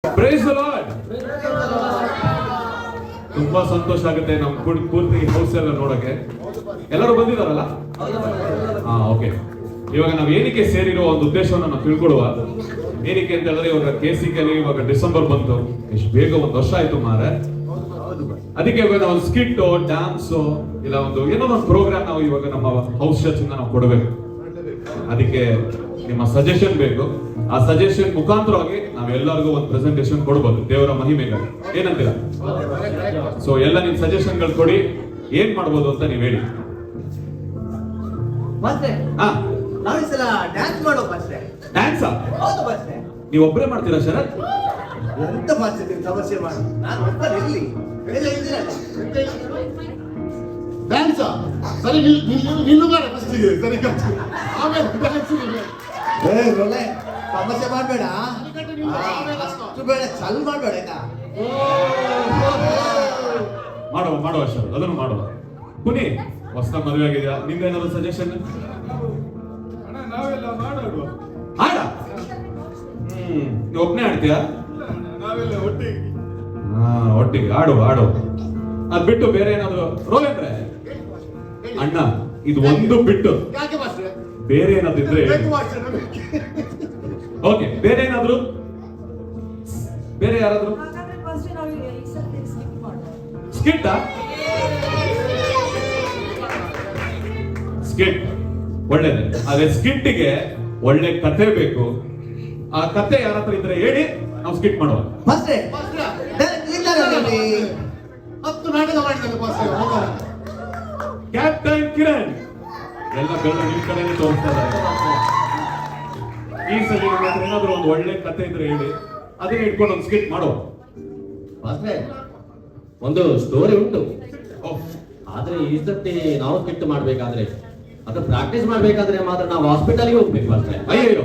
Price the lord. ತುಂಬಾ ಸಂತೋಷ ಆಗುತ್ತೆ ನಮ್ ಪೂರ್ತಿ ಹೌಸ್ ಎಲ್ಲ ನೋಡಕ್ಕೆ. ಎಲ್ಲರೂ ಬಂದಿದಾರಲ್ಲ? ಓಕೆ. ಇವಾಗ ನಾವು ಏನಕ್ಕೆ ಸೇರಿರೋ ಒಂದು ಉದ್ದೇಶವನ್ನು ನಾವು ತಿಳ್ಕೊಳ್ಳುವ. ಏನಕ್ಕೆ ಅಂತ ಹೇಳಿದ್ರೆ ಇವಾಗ KCKಲಿ ಇವಾಗ ಡಿಸೆಂಬರ್ ಬಂತು, ಎಷ್ಟು ಬೇಗ ಒಂದು ವರ್ಷ ಆಯ್ತು ಮಾರೆ. ಅದಕ್ಕೆ ಇವಾಗ ನಾವು ಸ್ಕಿಟ್ ಡ್ಯಾನ್ಸ್ ಇಲ್ಲ ಒಂದು ಏನೋ ಒಂದು ಪ್ರೋಗ್ರಾಮ್ ನಾವು ಇವಾಗ ನಮ್ಮ ಹೌಸ್ ಚರ್ಚ್ ಇಂದ ನಾವು ಕೊಡಬೇಕು. ಅದಕ್ಕೆ ನಿಮ್ಮ ಸಜೆಷನ್ ಬೇಕು. ಆ ಸಜೆಷನ್ ಮುಖಾಂತರವಾಗಿ ನಾವೆಲ್ಲರಿಗೂ ಒಂದು ಪ್ರೆಸೆಂಟೇಷನ್ ಕೊಡಬಹುದು ದೇವರ ಮಹಿಮೆಗೆ. ಏನಂತೀರಾ? ಸೊ ಎಲ್ಲ ನಿಮ್ ಸಜೆಷನ್ಗಳು ಕೊಡಿ, ಏನ್ ಮಾಡ್ಬೋದು ಅಂತ ನೀವ್ ಹೇಳಿ. ಡ್ಯಾನ್ಸ್ ನೀವ್ ಒಬ್ಬರೇ ಮಾಡ್ತೀರಾ ಶರತ್? ಎಂತ ಮಾಡ್ತಿದ್ದೀನಿ ಸಮಸ್ಯೆ ಮಾಡಿ ನಾನು ಒಬ್ಬರಲ್ಲಿ ಡ್ಯಾನ್ಸ್ ಸರಿ ನಿಲ್ಲುಗಾರ ಫಸ್ಟ್ ಸರಿ ಆಮೇಲೆ ಡ್ಯಾನ್ಸ್ ಒಳ್ಳೆ ಸಮಸ್ಯೆ ಮಾಡಬೇಡ, ಅಷ್ಟು ಬೇಡ, ಚಲ್ ಮಾಡಬೇಡ ಆಯ್ತಾ? ಮಾಡುವ ಶರತ್, ಅದನ್ನು ಮಾಡುವ. ಪುನಿ ಹೊಸ ಮದುವೆ ಆಗಿದ್ಯಾ, ನಿಮ್ದೇನಾದ್ರು ಸಜೆಷನ್? ನಾವೆಲ್ಲ ಮಾಡೋದು ಹಾಡ ನೀವು ಒಬ್ಬನೇ ಆಡ್ತೀಯಾ? ನಾವೆಲ್ಲ ಒಟ್ಟಿಗೆ ಒಟ್ಟಿಗೆ ಆಡುವ. ಅದ್ ಬಿಟ್ಟು ಬೇರೆ ಏನಾದ್ರು ರೋಲೇಂದ್ರೆ ಅಣ್ಣ ಇದು ಒಂದು ಬಿಟ್ಟು ಯಾಕೆ ಮಾಸ್ಟ್ರೆ ಬೇರೆ ಏನಾದ್ರು ಇದ್ರೆ ಓಕೆ. ಬೇರೆ ಏನಾದ್ರು, ಬೇರೆ ಯಾರಾದ್ರು ಸ್ಕಿಟ್ ಸ್ಕಿಟ್ ಒಳ್ಳೇದೆ. ಅದೇ ಸ್ಕಿಟ್ಗೆ ಒಳ್ಳೆ ಕಥೆ ಬೇಕು. ಆ ಕಥೆ ಯಾರ ಹತ್ರ ಇದ್ರೆ ಹೇಳಿ, ನಾವು ಸ್ಕಿಟ್ ಮಾಡುವ. ಫಸ್ಟ್ 10 ನಾಟಕ ಮಾಡಿದ್ದಾರೆ ಮಾಸ್ಟ್ರೆ. ಕ್ಯಾಪ್ಟನ್ ಕಿರಣ್ ಎಲ್ಲ ಬೆಳ್ಳ ನಿಮ್ ಕಡೆನೇ ತೋರಿಸ್ತಾ ಇದ್ದಾರೆ. ಈ ಸಲ ಏನಾದ್ರು ಒಂದು ಒಳ್ಳೆ ಕಥೆ ಇದ್ರೆ ಹೇಳಿ, ಅದನ್ನ ಇಟ್ಕೊಂಡು ಒಂದು ಸ್ಕಿಟ್ ಮಾಡುವ. ಮಾಸ್ಟ್ರೆ ಒಂದು ಸ್ಟೋರಿ ಉಂಟು, ಆದ್ರೆ ಈ ಸರ್ತಿ ನಾವು ಸ್ಕಿಟ್ ಮಾಡ್ಬೇಕಾದ್ರೆ ಅದು ಪ್ರಾಕ್ಟೀಸ್ ಮಾಡ್ಬೇಕಾದ್ರೆ ಮಾತ್ರ ನಾವು ಹಾಸ್ಪಿಟಲ್ಗೆ ಹೋಗ್ಬೇಕು ಮಾಸ್ಟ್ರೆ. ಅಯ್ಯೋ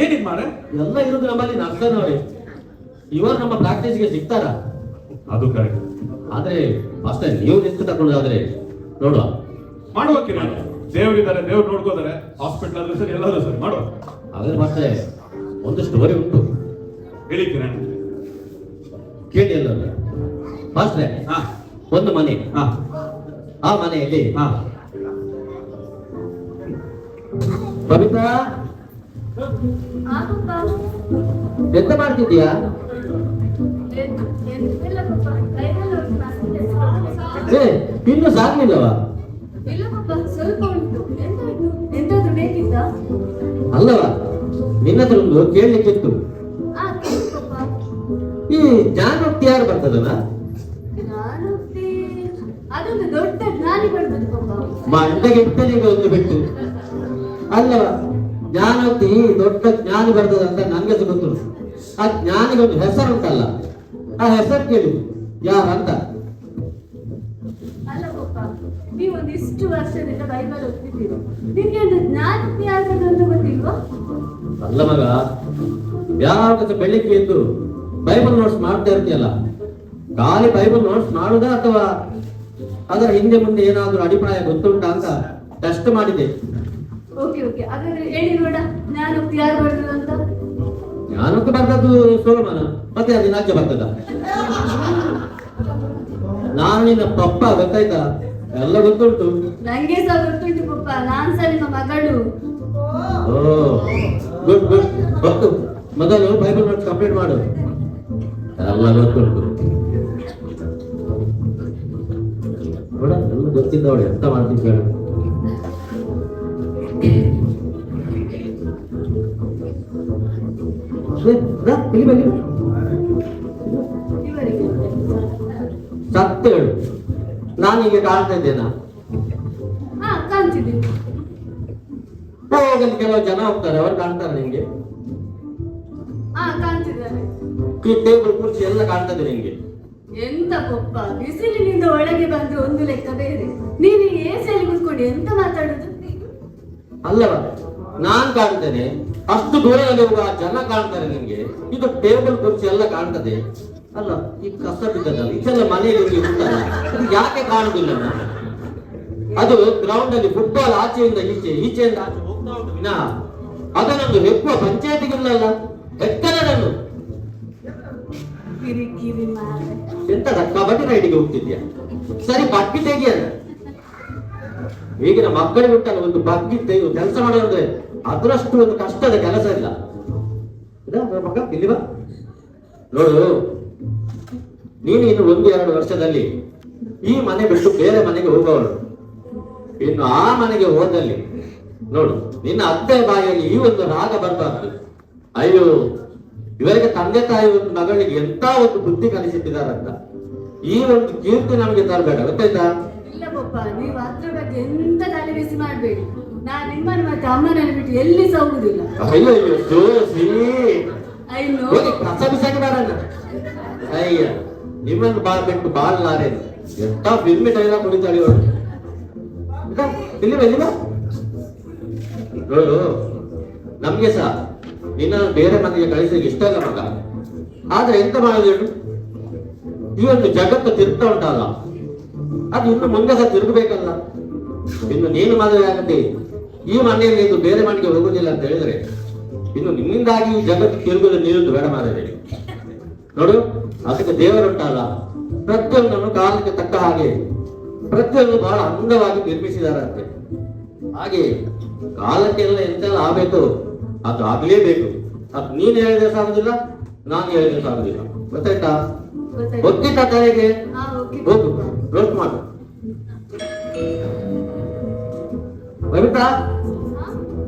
ಏನಿದ್ ಮಾರೆ, ಎಲ್ಲ ಇರುದು ನಮ್ಮಲ್ಲಿ ನರ್ಸನವರೇ, ಇವರು ನಮ್ಮ ಪ್ರಾಕ್ಟೀಸ್ಗೆ ಸಿಗ್ತಾರ? ಅದು ಕರೆಕ್ಟ್. ಆದ್ರೆ ಮಾಸ್ಟ್ರೆ ನೀವು ರಿಸ್ಕ್ ತಗೊಂಡಾದ್ರೆ ನೋಡುವ. ಮಾಡುವ ಕಿರಣ್, ದೇವರಿದ್ದಾರೆ, ದೇವ್ರು ನೋಡ್ಕೋತಾರೆ. ಹಾಸ್ಪಿಟಲ್ ಆದ್ರೂ ಸರಿ, ಎಲ್ಲಾದ್ರೂ ಸರಿ ಮಾಡುವ. ಆದ್ರೆ ಮಾಸ್ಟ್ರೆ ಒಂದು ಸ್ಟೋರಿ ಉಂಟು, ಹೇಳಿ ಕಿರಣ್. ಕೇಳಿ ಎಲ್ಲರೂ. ಮಾಸ್ಟ್ರೆ ಹಾ ಒಂದು ಮನೆ, ಹಾ ಆ ಮನೆಯಲ್ಲಿ ಹಾ ಬಬಿತಾ ಎಂತ ಮಾಡ್ತಿದ್ದೀಯಾ? ಇನ್ನು ಸಾಗ್ಲಿಲ್ಲವಾ? ಸ್ವಲ್ಪ ಉಂಟು. ಎಂತಾದ್ರೂ ಬೇಕಿತ್ತ? ಅಲ್ಲವಾ, ನಿನ್ನತ್ರ ಒಂದು ಕೇಳಲಿಕ್ಕಿತ್ತು. ಈ ಜ್ಞಾನೋಕ್ತಿ ಯಾರು ಬರ್ತದಲ್ಲ? ಅದೊಂದು ದೊಡ್ಡ ಜ್ಞಾನಿ ಬರ್ತದೆ ಪಾಪ. ಮಂಡಗೆ ಇಟ್ಟನಿಗೆ ಒಂದು ಬಿಟ್ಟು ಅಲ್ಲವಾ, ಜ್ಞಾನೋಕ್ತಿ ದೊಡ್ಡ ಜ್ಞಾನಿ ಬರ್ತದ ಅಂತ ನನ್ಗೆ ಗೊತ್ತು. ಆ ಜ್ಞಾನಿಗೆ ಒಂದು ಹೆಸರು ಉಂಟಲ್ಲ, ಆ ಹೆಸರು ಕೇಳಿ ಯಾರಂತ. ಅಲ್ಲ ಪಾಪ, ನೀವು ಒಂದಿಷ್ಟು ವರ್ಷದಿಂದ ಬೈಬಲ್ ಓದ್ತಿದ್ದೀರಿ, ನಿಮ್ಗೆ ಒಂದು ಜ್ಞಾನೋಕ್ತಿ ಯಾವ್ದು ಅಂತ ಗೊತ್ತಿಲ್ವಾ? ಅಲ್ಲ ಮಗ, ಯಾವಾಗ ಬೆಳಿಗ್ಗೆ ಎದ್ದು ಬೈಬಲ್ ನೋಟ್ಸ್ ಮಾಡ್ತಾ ಇರ್ತೀಯಲ್ಲ, ಖಾಲಿ ಬೈಬಲ್ ನೋಟ್ಸ್ ಮಾಡುದಾ ಅಥವಾ ಅದರ ಹಿಂದೆ ಮುಂದೆ ಏನಾದ್ರೂ ಅಡಿಪಾಯ ಗೊತ್ತುಂಟಾ ಅಂತ ಟೆಸ್ಟ್ ಮಾಡಿದೆ. ಓಕೆ ಓಕೆ, ಹಾಗಾದ್ರೆ ಹೇಳಿ ನೋಡ, ಜ್ಞಾನೋಕ್ತಿ ಯಾರು ಬರ್ತದ ಅಂತ. ಜ್ಞಾನಕ್ಕೆ ಬರ್ತದ್ದು ಸೋಲಮನ, ಮತ್ತೆ ಅದು ರಾಜ್ಯ ಬರ್ತದ. ನಾನು ನಿನ್ನ ಪಪ್ಪ, ಗೊತ್ತಾಯ್ತಾ? ಎಲ್ಲ ಗೊತ್ತುಂಟು. ನಂಗೆ ಸಹ ಗೊತ್ತುಂಟು ಪಪ್ಪ, ನಾನ್ ಸಹ ನಿಮ್ಮ ಮಗಳು. ಓ ಗುಡ್ ಗುಡ್, ಗೊತ್ತು. ಮೊದಲು ಬೈಬಲ್ ನೋಟ್ಸ್ ಕಂಪ್ಲೀಟ್ ಮಾಡು, ಎಲ್ಲ ಗೊತ್ತುಂಟು. ನೋಡ, ಎಲ್ಲ ಗೊತ್ತಿದ್ದವಳು ಎಂತ ಮಾಡ್ತೀನಿ ಹೇಳು. ಇವರಿಗೆ ಸತ್ಯ ಹೇಳು, ನಾನೀಗ ಕಾಣ್ತಾ ಇದ್ದೇನಾ? ಹಾ, ಕಾಣ್ತಿದ್ದೀನಿ. ಹೋಗಲಿ, ಕೆಲವು ಜನ ಹೋಗ್ತಾರೆ, ಅವ್ರು ಕಾಣ್ತಾರೆ ನಿಂಗೆ? ಹಾ, ಕಾಣ್ತಿದ್ದಾರೆ. ಈ ಟೇಬಲ್ ಕುರ್ಚಿ ಎಲ್ಲ ಕಾಣ್ತದೆ ನಿಂಗೆ? ಎಂತ ಪಪ್ಪ, ಬಿಸಿಲಿನಿಂದ ಒಳಗೆ ಬಂದು ಒಂದು ಲೆಕ್ಕ ಬೇರೆ, ನೀನು ಏಸಿಯಲ್ಲಿ ಕೂತ್ಕೊಂಡು ಎಂತ ಮಾತಾಡುದು? ಅಲ್ಲವ, ನಾನ್ ಕಾಣ್ತೇನೆ, ಅಷ್ಟು ದೂರದಲ್ಲಿರುವ ಜನ ಕಾಣ್ತಾರೆ ನಿಂಗೆ, ಇದು ಟೇಬಲ್ ಕುರ್ಚಿ ಎಲ್ಲ ಕಾಣ್ತದೆ. ಅಲ್ಲ, ಈ ಕಸ ಬಿದ್ದದಲ್ಲ, ಇದೆಲ್ಲ ಮನೆಯಲ್ಲಿ ಉಂಟಲ್ಲ, ಇದು ಯಾಕೆ ಕಾಣುದಿಲ್ಲ? ಅದು ಗ್ರೌಂಡ್ ಅಲ್ಲಿ ಫುಟ್ಬಾಲ್ ಆಚೆಯಿಂದ ಈಚೆ, ಈಚೆಯಿಂದ ಆಚೆ ಹೋಗ್ತಾ ಉಂಟು ವಿನಃ ಅದನ್ನೊಂದು ಹೆಕ್ಕುವ ಪಂಚಾಯತಿಗಿಲ್ಲಲ್ಲ, ಹೆಕ್ಕನದನ್ನು ಕಿರಿಕಿರಿ ಮಾರೆ. ಎಂತದ ಕಬಡ್ಡಿ ರೈಡಿಗೆ ಹೋಗ್ತಿದ್ಯಾ? ಸರಿ ಬಗ್ಗಿ ತೆಗಿಯಲ್ಲ. ಈಗಿನ ಮಕ್ಕಳಿಗೆ ಉಂಟಲ್ಲ ಒಂದು ಬಗ್ಗಿ ತೆಗೆದು ಕೆಲಸ ಮಾಡೋದಂದ್ರೆ ಅದರಷ್ಟು ಒಂದು ಕಷ್ಟದ ಕೆಲಸ ಇಲ್ಲ. ಮಗ ಇಲ್ಲಿ ಬಾ ನೋಡು, ನೀನು ಇನ್ನು 1-2 ವರ್ಷದಲ್ಲಿ ಈ ಮನೆ ಬಿಟ್ಟು ಬೇರೆ ಮನೆಗೆ ಹೋಗೋವಳು. ಇನ್ನು ಆ ಮನೆಗೆ ಹೋದಲ್ಲಿ ನೋಡು, ನಿನ್ನ ಅತ್ತೆ ಬಾಯಲ್ಲಿ ಈ ಒಂದು ರಾಗ ಬರಬಾರ್ದು. ಅಯ್ಯೋ, ಇವರಿಗೆ ತಂದೆ ತಾಯಿ ಒಂದು ಮಗಳಿಗೆ ಎಂತ ಒಂದು ಬುದ್ಧಿ ಕಲಿಸಿಟ್ಟಿದಾರಂತ ಈ ಒಂದು ಕೀರ್ತಿ ನಮಗೆ ತರಬೇಡ, ಗೊತ್ತಾಯ್ತಾ? ಇಲ್ಲ ಪಪ್ಪ, ನೀವು ಅದ್ರ ಬಗ್ಗೆ ಎಂತ ತಲೆ ಬಿಸಿ ಮಾಡ್ಬೇಡಿ. ನಾನ್ ನಿಮ್ಮನ್ನು ಮತ್ತೆ ಅಮ್ಮನನ್ನು ಬಿಟ್ಟು ಎಲ್ಲಿ ಹೋಗುದಿಲ್ಲ. ಅಯ್ಯೋ ಅಯ್ಯೋ ಜೋಸಿ, ಅಯ್ಯೋ ಹೋಗಿ ಕಸ ಬಿಸಾಕಿ ಬಾರಣ್ಣ. ಅಯ್ಯ, ನಿಮ್ಮನ್ನು ಬಿಟ್ಟು ಬಾಳ್ಲಾರೇನು ಎಂತ ಫಿಲ್ಮಿ ಡೈಲಾಗ್ ಕುಡಿತಾಳಿ ಅವಳು. ಇಲ್ಲಿ ಬಾ, ಇಲ್ಲಿ ಬಾ ನೋಡು, ನಮ್ಗೆ ಸಹ ನಿನ್ನ ಬೇರೆ ಮನೆಗೆ ಕಳಿಸಲಿಕ್ಕೆ ಇಷ್ಟ ಇಲ್ಲ ಮಗ. ಆದ್ರೆ ಎಂತ ಮಾಡೋದು ಹೇಳು, ಈ ಒಂದು ಜಗತ್ತು ತಿರುಗ್ತಾ ಉಂಟಲ್ಲ, ಅದು ಇನ್ನು ಮುಂದೆ ಸಹ ತಿರುಗಬೇಕಲ್ಲ. ಇನ್ನು ನೀನು ಮದುವೆ ಆಗತ್ತೆ, ಈ ಮನೆಯಲ್ಲಿ ಇದು ಬೇರೆ ಮನೆಗೆ ಹೋಗುದಿಲ್ಲ ಅಂತ ಹೇಳಿದ್ರೆ ಇನ್ನು ನಿಮ್ಮಿಂದಾಗಿ ಈ ಜಗತ್ತು ತಿರುಗುದು ನಿಲ್ಲುದು ಬೇಡ ಮಾರದೆ. ನೋಡು, ಅದಕ್ಕೆ ದೇವರುಂಟಲ್ಲ, ಪ್ರತಿಯೊಂದನ್ನು ಕಾಲಕ್ಕೆ ತಕ್ಕ ಹಾಗೆ ಪ್ರತಿಯೊಂದು ಬಹಳ ಅಂದವಾಗಿ ನಿರ್ಮಿಸಿದಾರಂತೆ. ಹಾಗೆ ಕಾಲಕ್ಕೆಲ್ಲ ಎಂತೆಲ್ಲ ಆಗ್ಬೇಕು ಅದು ಆಗ್ಲೇಬೇಕು. ಅದು ನೀನ್ ಹೇಳಿದ್ರೆ ಸಾಗುದಿಲ್ಲ, ನಾನು ಹೇಳಿದ್ರೆ ಸಾಗುದಿಲ್ಲ, ಗೊತ್ತಾಯ್ತಾ? ಗೊತ್ತಿತ್ತ ತಲೆಗೆ ಹೋಗು, ರೋಸ್ಟ್ ಮಾಡು. ಬಬಿತಾ,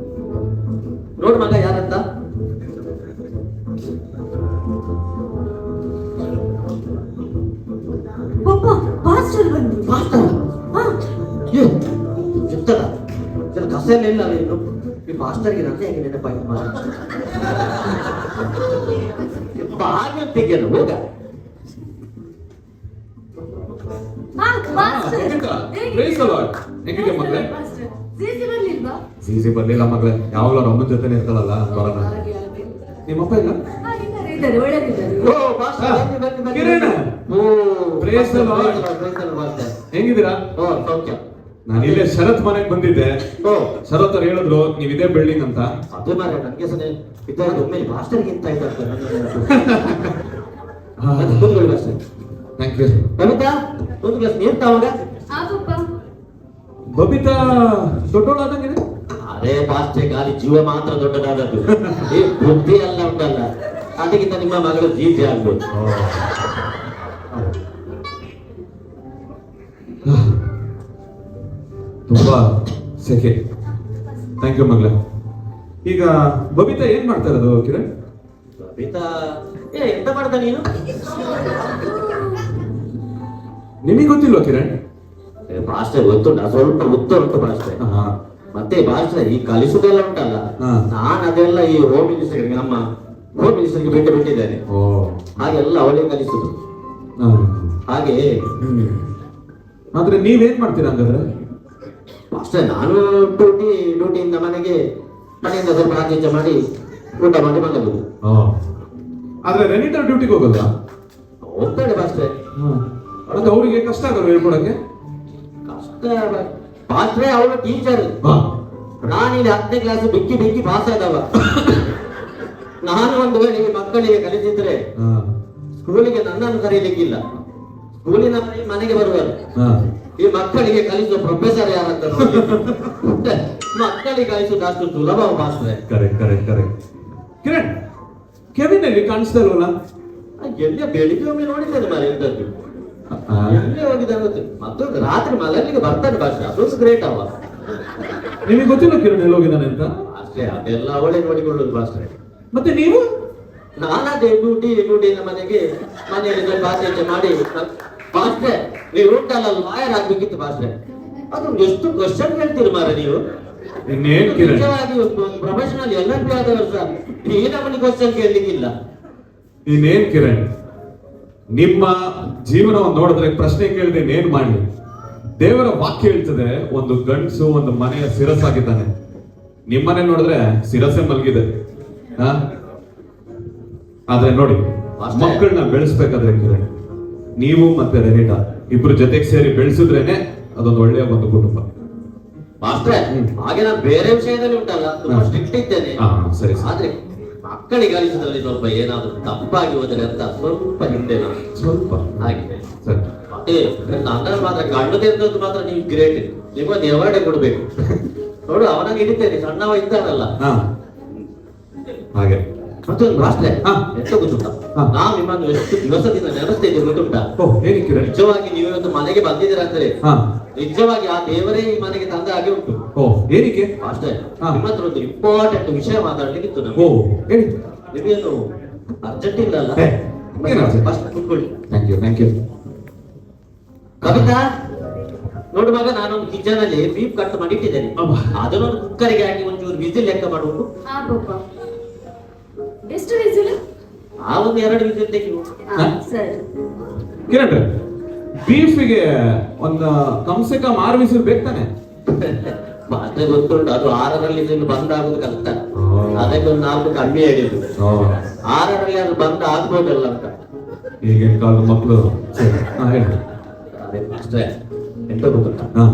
ನೋಡು ಮಗ ಯಾರಂತ. ಪಪ್ಪ ಪಾಸ್ಟರ್ ಬಂದ್ರು. ಸಿಗ್ತದ ಕಸ ಎಲ್ಲ ಇಲ್ಲ ಇನ್ನು ಈ ಮಾಸ್ಟರ್ಗೆ ನಂತೆ ಹೇಗೆ ನೆನಪಾಯ್ತು ಮಾಡ ಬಾಗಿ ತೆಗೆಯಲ್ಲ ಹೋಗ. ಹೆಂಗಿದೆ ಮಗ್ಳೆ? ಸೀಸಿ ಬರ್ಲಿಲ್ವಾ? ಸೀಸಿ ಬರ್ಲಿಲ್ಲ ಮಗ್ಳೆ, ಯಾವಾಗಲೂ ಅವ್ರ ಅಮ್ಮನ ಜೊತೆ ಇರ್ತಾಳಲ್ಲ ಬರೋಣ. ನಿಮ್ಮಪ್ಪ ಇಲ್ಲ? ಇದ್ದಾರೆ, ಒಳ್ಳೆದಿದ್ದಾರೆ. ಓ ಮಾಸ್ಟರ್ ಬನ್ನಿ ಬನ್ನಿ ಬನ್ನಿ. ಕಿರಣ್, ಓ ಪ್ರೇಸ್ ದ ಲಾರ್ಡ್. ಹೆಂಗಿದ್ದೀರಾ? ಓ ಸೌಖ್ಯ. ನಾನು ಇಲ್ಲೇ ಶರತ್ ಮನೆಗೆ ಬಂದಿದ್ದೆ. ಓ ಶರತ್ ಅವ್ರು ಹೇಳಿದ್ರು ನೀವು ಇದೇ ಬಿಲ್ಡಿಂಗ್ ಅಂತ. ಅದು ಮಾರ ನನಗೆ ಸಹ ಇದ್ದಾಗ ಒಮ್ಮೆ ಮಾಸ್ಟರ್ಗೆ ಇಂತ ಇದ್ದಾರೆ. ಕೂತ್ಕೊಳ್ಳಿ ಮಾಸ್ಟರ್. Thank you. ಬಬಿತಾ, ಒಂದು ಗ್ಲಾಸ್ ನೀರು ತವಾಗ. ಆ ಪಪ್ಪ. ಬಬಿತಾ ದೊಡ್ಡೋಳಾದಂಗಿದೆ. ಅದೇ ಮಾಸ್ಟರ್ ಗಾಲಿ ಜೀವ ಮಾತ್ರ ದೊಡ್ಡದಾದದ್ದು, ಈ ಬುದ್ಧಿ ಎಲ್ಲ ಉಂಟಲ್ಲ ಅದಕ್ಕಿಂತ ನಿಮ್ಮ ಮಗಳು ಜೀತಿ ಆಗ್ಬೋದು. ತುಂಬಾ ಸೆಕೆ. ಥ್ಯಾಂಕ್ ಯು ಮಗ್ಲ. ಈಗ ಬಬಿತಾ ಏನ್ ಮಾಡ್ತಾ ಇರೋದು ಕಿರಣ್? ಬಬಿತಾ ಎಂತ ಮಾಡ್ದ ನೀನು? ನಿಮಗೆ ಗೊತ್ತಿಲ್ವಾ ಕಿರಣ್? ಮಾಸ್ಟರ್ ಗೊತ್ತುಂಟ, ಸ್ವಲ್ಪ ಗೊತ್ತುಂಟು ಮಾಸ್ಟರ್. ಮತ್ತೆ ಮಾಸ್ಟರ್ ಈ ಕಲಿಸುದೆಲ್ಲ ಉಂಟಲ್ಲ, ನಾನು ಅದೆಲ್ಲ ಈ ಹೋಮ್ ಮಿನಿಸ್ಟರ್ಗೆ, ನಮ್ಮ ಹೋಮ್ ಮಿನಿಸ್ಟರ್ಗೆ ಬಿಟ್ಟಿದ್ದೇನೆ. ಹಾಗೆಲ್ಲ ಅವಳಿಗೆ ಕಲಿಸುದು. ಹಾಗೆ ಆದ್ರೆ ನೀವೇನ್ ಮಾಡ್ತೀರಾ ಹಂಗಾದ್ರೆ? ಮಾಸ್ಟರ್ ನಾನು ಡ್ಯೂಟಿಯಿಂದ ಮನೆಯಿಂದ ಸ್ವಲ್ಪ ಆಚೆ ಮಾಡಿ ಊಟ ಮಾಡಿ ಬಂದದ್ದು. ಆದ್ರೆ ರೆನಿಟರ್ ಡ್ಯೂಟಿಗೆ ಹೋಗಲ್ಲ? ಹೋಗ್ತಾಳೆ ಮಾಸ್ಟರ್. ಅದು ಅವರಿಗೆ ಕಷ್ಟ ಆಗಲ್ಲ ಹೇಳ್ಕೊಡಕ್ಕೆ? ಕಷ್ಟ ಮಾಸ್ಟ್ರೇ, ಅವಳು ಟೀಚರ್. ನಾನಿಲ್ಲಿ 10ನೇ ಕ್ಲಾಸ್ ಬಿಕ್ಕಿ ಬಿಕ್ಕಿ ಪಾಸ್ ಆದವ. ನಾನು ಒಂದು ವೇಳೆ ಈ ಮಕ್ಕಳಿಗೆ ಕಲಿಸಿದ್ರೆ ಸ್ಕೂಲಿಗೆ ನನ್ನನ್ನು ಕರೀಲಿಕ್ಕಿಲ್ಲ, ಸ್ಕೂಲಿನ ಮನೆಗೆ ಬರುವರು. ಈ ಮಕ್ಕಳಿಗೆ ಕಲಿಸುವ ಪ್ರೊಫೆಸರ್ ಯಾರಂತ ನೋಡಿ. ಮಕ್ಕಳಿಗೆ ಕಲಿಸುವುದು ಅಷ್ಟು ಸುಲಭ ಮಾಸ್ಟ್ರೆ. Correct correct correct. Kiran, Kevin ಅಲ್ಲಿ ಕಾಣಿಸ್ತಾ ಇಲ್ವಲ್ಲ? ಎಲ್ಲಿ ಬೆಳಿಗ್ಗೆ ಒಮ್ಮೆ ನೋಡಿದ್ದೇನೆ ಮಾರೆ, ಎಂತದ್ದು ಎಲ್ಲಿ ಹೋಗಿದೆ ಗೊತ್ತು. ಮತ್ತೊಂದು ರಾತ್ರಿ ಮಲಗಲಿಕ್ಕೆ ಬರ್ತಾನೆ ಭಾಷೆ, ಅದೊಂದು ಗ್ರೇಟ್ ಅವ. ನಿಮಗೆ ಗೊತ್ತಿಲ್ಲ ಕಿರಣ್ ಎಲ್ಲಿ ಹೋಗಿದ್ದಾನೆ ಅಂತ? ಅಷ್ಟೇ, ಅದೆಲ್ಲ ಅವಳೇ ನೋಡಿಕೊಳ್ಳುದು ಭಾಷೆ. ಮತ್ತೆ ನೀವು? ನಾನದೇ ಡ್ಯೂಟಿಯಿಂದ ಮನೆಯಲ್ಲಿ ಸ್ವಲ್ಪ ಆಚೆ ಮಾಡಿ ಭಾಷೆ. ನೀವು ಉಂಟಲ್ಲ ಲಾಯರ್ ಆಗ್ಬೇಕಿತ್ತು ಭಾಷೆ. ಅದು ಎಷ್ಟು ಕ್ವಶನ್ ಕೇಳ್ತೀರಿ ಮಾರ ನೀವು. ಇನ್ನೇನ್ ಕಿರಣ್, ನಿಜವಾಗಿ ಪ್ರೊಫೆಷನಲ್ LLB ಆದವರು ಸರ್ ಈ ನಮ್ಮಲ್ಲಿ ಕ್ವಶನ್ ಕೇಳಲಿಕ್ಕಿಲ್ಲ. ಇನ್ನೇನ್ ಕಿರಣ್, ನಿಮ್ಮ ಜೀವನವನ್ನು ನೋಡಿದ್ರೆ ಪ್ರಶ್ನೆ ಕೇಳಿದ್ರೆ ಏನ್ ಮಾಡ್ಲಿ? ದೇವರ ವಾಕ್ಯ ಹೇಳ್ತದೆ, ಒಂದು ಗಂಡಸು ಒಂದು ಮನೆಯ ಶಿರಸ್ಸಾಗಿದ್ದಾನೆ. ನಿಮ್ಮನೆ ನೋಡಿದ್ರೆ ಶಿರಸ್ಸೆ ಮಲಗಿದೆ. ಆದ್ರೆ ನೋಡಿ, ಮಕ್ಕಳನ್ನ ಬೆಳೆಸ್ಬೇಕಾದ್ರೆ ಕಿರಣ್, ನೀವು ಮತ್ತೆ ರೆನಿಟಾ ಇಬ್ರು ಜೊತೆಗೆ ಸೇರಿ ಬೆಳೆಸಿದ್ರೇನೆ ಅದೊಂದು ಒಳ್ಳೆಯ ಒಂದು ಕುಟುಂಬ. ಮಾಸ್ಟ್ರೆ, ಹಾಗೆ ನಾನು ಬೇರೆ ವಿಷಯದಲ್ಲಿ ಉಂಟಲ್ಲ ತುಂಬಾ ಸ್ಟ್ರಿಕ್ಟ್ ಇದ್ದೇನೆ. ಸರಿ. ಆದ್ರೆ ಮಕ್ಕಳಿಗೆ ಕಲಿಸಿದಲ್ಲಿ ಸ್ವಲ್ಪ ಏನಾದ್ರೂ ತಪ್ಪಾಗಿ ಹೋದರೆ ಅಂತ ಸ್ವಲ್ಪ ಹಿಂದೆ ನಾನು ಸ್ವಲ್ಪ ಹಾಗೆ ಸರಿ. ನನ್ನ ಮಾತ್ರ ಗಂಡದ ಇದ್ದದ್ದು ಮಾತ್ರ ನೀವು ಗ್ರೇಟ್, ನಿಮ್ಮೊಂದು ಎವಾರ್ಡೇ ಕೊಡ್ಬೇಕು. ನೋಡು ಅವನಾಗ ಹಿಡಿತೇನೆ, ಸಣ್ಣವ ಇದ್ದಾನಲ್ಲ. ಹಾ ಹಾಗೆ ಮತ್ತೊಂದು ಅಷ್ಟೇ, ಹಾ. ಎಂತ ಗೊತ್ತುಂಟಾ, ಹಾ. ನಾವು ನಿಮ್ಮನ್ನು ಎಷ್ಟು ದಿವಸದಿಂದ ನೆನೆಸ್ತಾ ಇದ್ದೀವಿ ಗೊತ್ತುಂಟಾ? ಓ ಏನಿಗೆ ಕಿರಣ್? ನಿಜವಾಗಿ ನೀವು ಇವತ್ತು ಮನೆಗೆ ಬಂದಿದ್ದೀರಾ ಅಂದ್ರೆ ಹಾ ನಿಜವಾಗಿ ಆ ದೇವರೇ ಈ ಮನೆಗೆ ತಂದ ಹಾಗೆ ಉಂಟು. ಓ ಏನಿಗೆ? ಅಷ್ಟೇ, ಹಾ. ನಿಮ್ಮ ಹತ್ರ ಒಂದು ಇಂಪಾರ್ಟೆಂಟ್ ವಿಷಯ ಮಾತಾಡ್ಲಿಕ್ಕಿತ್ತು ಓ ನಮ್ಗೆ. ಹೇಳಿ. ನಿಮಗೇನು ಅರ್ಜೆಂಟ್ ಇಲ್ಲ ಅಲ್ಲ? ಏ, ಏನು urgent? ಫಸ್ಟ್ ಕೂತ್ಕೊಳ್ಳಿ. Thank you. ಕವಿತಾ, ನೋಡು ಮಗ, ನಾನೊಂದು ಕಿಚನ್ ಅಲ್ಲಿ ಬೀಫ್ ಕಟ್ ಮಾಡಿ ಇಟ್ಟಿದ್ದೇನೆ. ಅಬ್ಬಾ. ಅದನ್ನೊಂದು ಕುಕ್ಕರಿಗೆ ಹಾಕಿ ಒಂಚೂರು ವಿಸಿಲ್ ಲೆಕ್ಕ ಮಾಡುವುದು. ಹಾ ಪಪ್ಪ, ಎಷ್ಟು ವಿಸಿಲ್? ಆ ಒಂದು 2 ವಿಸಿಲ್ ತೆಗೆಯುವ. ಹಾ ಸರಿ. ಕಿರಣ್ ಬೀಫಿಗೆ ಒಂದು ಕಮ್ಸೆ ಕಮ್ 6 ವಿಸಿಲ್ ಬೇಕು ತಾನೆ? ಮಾತ್ರ ಗೊತ್ತುಂಟು, ಅದು 6ರಲ್ಲಿ ಇದನ್ನು ಬಂದಾಗುದು ಕಷ್ಟ. ಅದಕ್ಕೆ ಒಂದು 4 ಕಮ್ಮಿ ಹೇಳಿದ್ರು. 6ರಲ್ಲಿ ಅದು ಬಂದ ಆಗ್ಬೋದಲ್ಲ ಅಂತ. ಈಗಿನ ಕಾಲದ ಮಕ್ಕಳು. ಹಾ ಹೇಳಿ. ಅದೇ ಅಷ್ಟೇ. ಎಂತ ಗೊತ್ತುಂಟ, ಹಾ